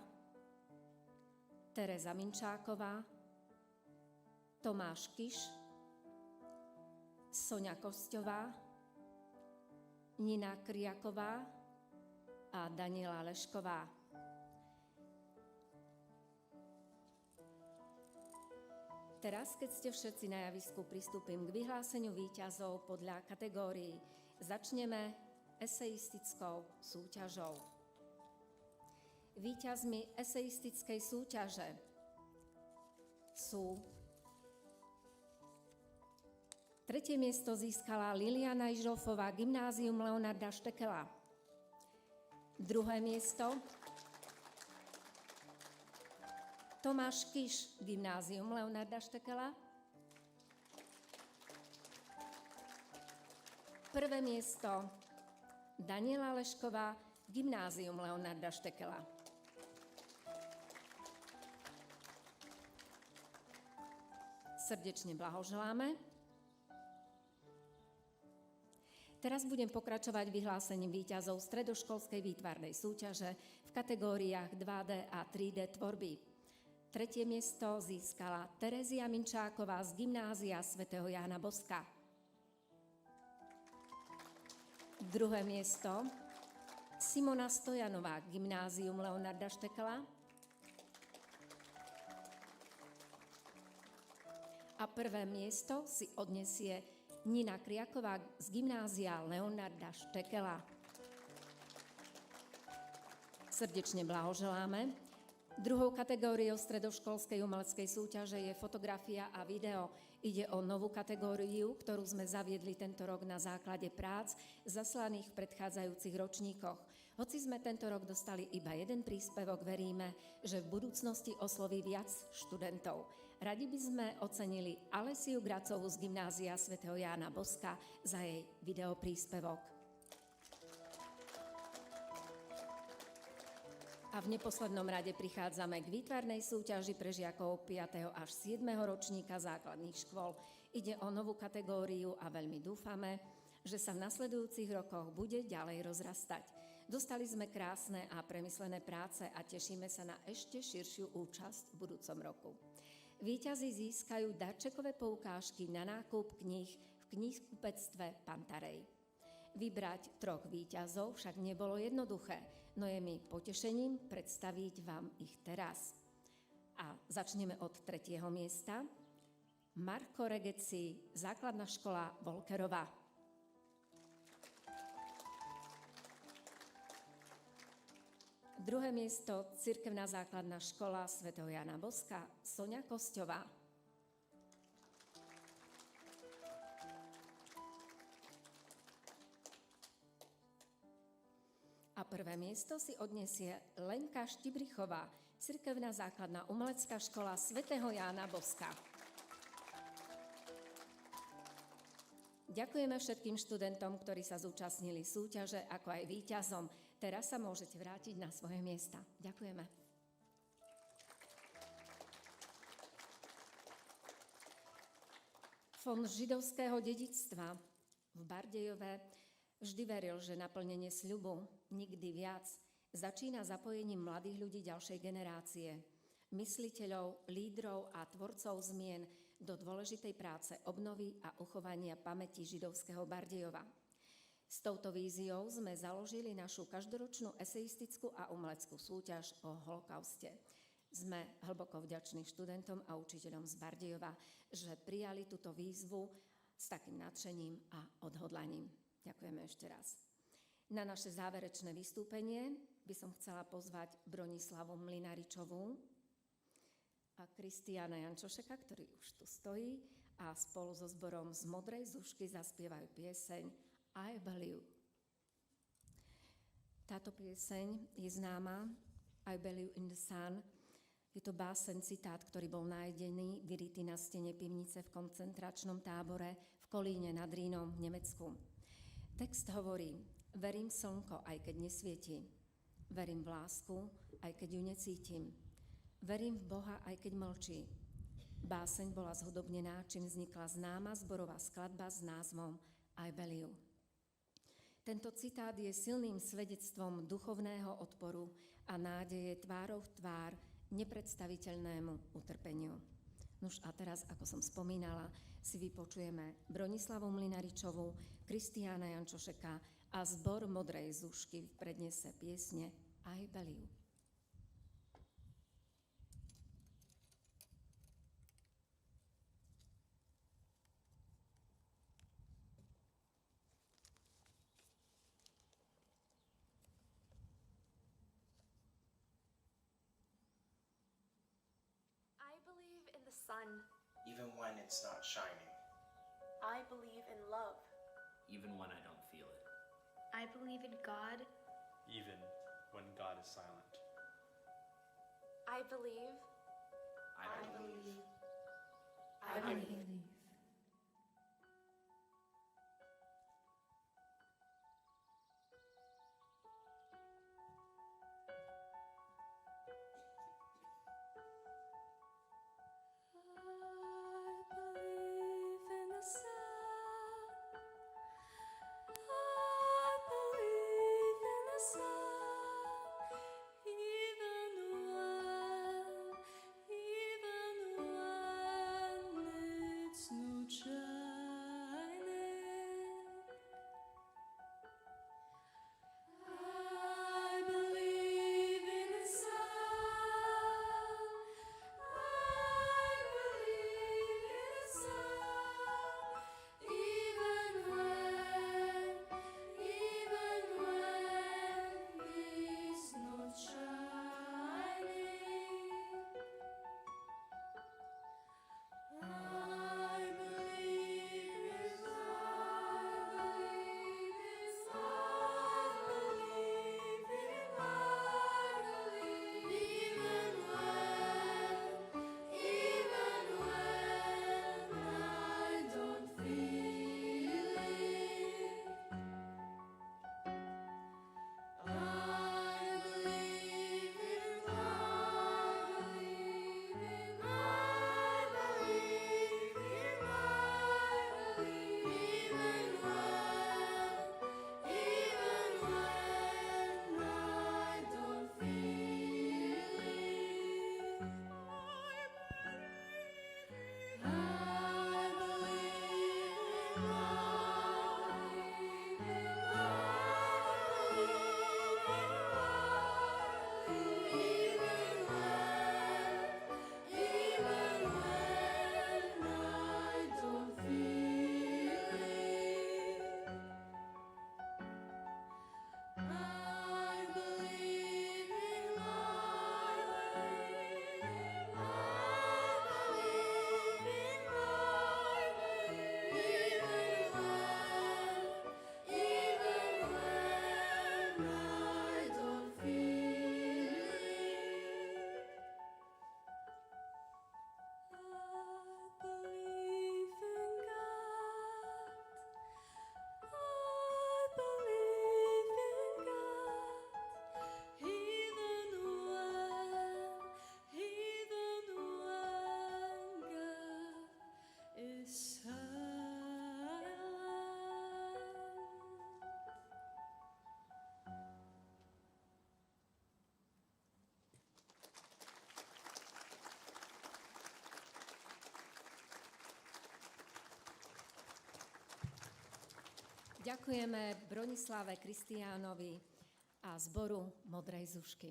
Tereza Minčáková, Tomáš Kiš, Soňa Kosťová, Nina Kriaková a Daniela Lešková. Teraz, keď ste všetci na javisku, pristúpim k vyhláseniu víťazov podľa kategórií. Začneme eseistickou súťažou. Víťazmi eseistickej súťaže sú: 3. miesto získala Liliana Ižofová, gymnázium Leonarda Štekela. 2. miesto Tomáš Kiš, gymnázium Leonarda Štekela. 1. miesto Daniela Lešková, gymnázium Leonarda Štekela. Srdečne blahoželáme. Teraz budem pokračovať vyhlásením víťazov stredoškolskej výtvarnej súťaže v kategóriách 2D a 3D tvorby. 3. miesto získala Terezia Minčáková z gymnázia svätého Jána Boska. 2. miesto Simona Stojanová, gymnázium Leonarda Štekela. A 1. miesto si odnesie Nina Kriaková z gymnázia Leonarda Štekela. Srdečne blahoželáme. Druhou kategóriou stredoškolskej umeleckej súťaže je fotografia a video. Ide o novú kategóriu, ktorú sme zaviedli tento rok na základe prác zaslaných v predchádzajúcich ročníkoch. Hoci sme tento rok dostali iba jeden príspevok, veríme, že v budúcnosti osloví viac študentov. Radi by sme ocenili Alesiu Gracovú z gymnázia svätého Jána Boska za jej videopríspevok. A v neposlednom rade prichádzame k výtvarnej súťaži pre žiakov 5. až 7. ročníka základných škôl. Ide o novú kategóriu a veľmi dúfame, že sa v nasledujúcich rokoch bude ďalej rozrastať. Dostali sme krásne a premyslené práce a tešíme sa na ešte širšiu účasť v budúcom roku. Víťazi získajú darčekové poukážky na nákup kníh v kníhkupectve Pantarej. Vybrať 3 víťazov však nebolo jednoduché, no je mi potešením predstaviť vám ich teraz. A začneme od 3. miesta. Marko Regeci, základná škola Volkerova. Druhé miesto, cirkevná základná škola svätého Jána Boska, Soňa Kosťová. A prvé miesto si odniesie Lenka Štibrichová, cirkevná základná umelecká škola svätého Jána Boska. Ďakujeme všetkým študentom, ktorí sa zúčastnili súťaže, ako aj víťazom. Teraz sa môžete vrátiť na svoje miesta. Ďakujeme. Fond židovského dedičstva v Bardejove vždy veril, že naplnenie sľubu nikdy viac začína zapojením mladých ľudí ďalšej generácie, mysliteľov, lídrov a tvorcov zmien do dôležitej práce obnovy a uchovania pamäti židovského Bardejova. S touto víziou sme založili našu každoročnú eseistickú a umeleckú súťaž o holokauste. Sme hlboko vďační študentom a učiteľom z Bardejova, že prijali túto výzvu s takým nadšením a odhodlaním. Ďakujeme ešte raz. Na naše záverečné vystúpenie by som chcela pozvať Bronislavu Mlinaričovú a Kristiána Jančošeka, ktorý už tu stojí, a spolu so zborom z Modrej Zušky zaspievajú pieseň I Believe. Táto pieseň je známa, I Believe in the Sun. Je to báseň, citát, ktorý bol nájdený, vyrytý na stene pivnice v koncentračnom tábore v Kolíne nad Rínom v Nemecku. Text hovorí: verím v slnko, aj keď nesvieti. Verím v lásku, aj keď ju necítim. Verím v Boha, aj keď mlčí. Báseň bola zhudobnená, čím vznikla známa zborová skladba s názvom I Believe. Tento citát je silným svedectvom duchovného odporu a nádeje tvárou v tvár nepredstaviteľnému utrpeniu. Nuž a teraz, ako som spomínala, si vypočujeme Bronislavu Mlinaričovú, Kristiána Jančošeka a zbor Modrej Zušky v prednese piesne I Believe. Sun, even when it's not shining. I believe in love. Even when I don't feel it. I believe in God. Even when God is silent. I believe. I believe. I believe. Even when it's Ďakujeme Bronislave Kristiánovi a zboru Modrej Zušky.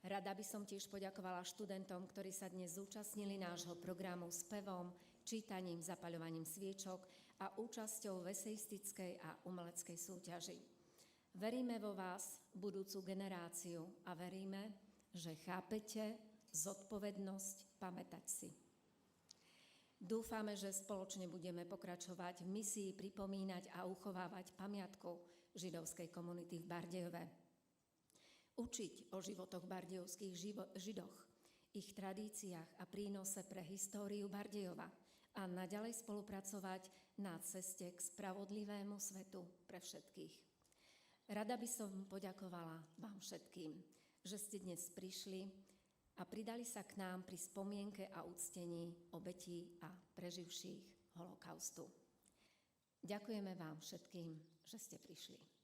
Rada by som tiež poďakovala študentom, ktorí sa dnes zúčastnili nášho programu spevom, čítaním, zapaľovaním sviečok a účasťou v eseistickej a umeleckej súťaži. Veríme vo vás, budúcu generáciu, a veríme, že chápete zodpovednosť pamätať si. Dúfame, že spoločne budeme pokračovať v misii pripomínať a uchovávať pamiatku židovskej komunity v Bardejove. Učiť o životoch bardejovských Židoch, ich tradíciách a prínose pre históriu Bardejova a naďalej spolupracovať na ceste k spravodlivému svetu pre všetkých. Rada by som poďakovala vám všetkým, že ste dnes prišli a pridali sa k nám pri spomienke a uctení obetí a preživších holokaustu. Ďakujeme vám všetkým, že ste prišli.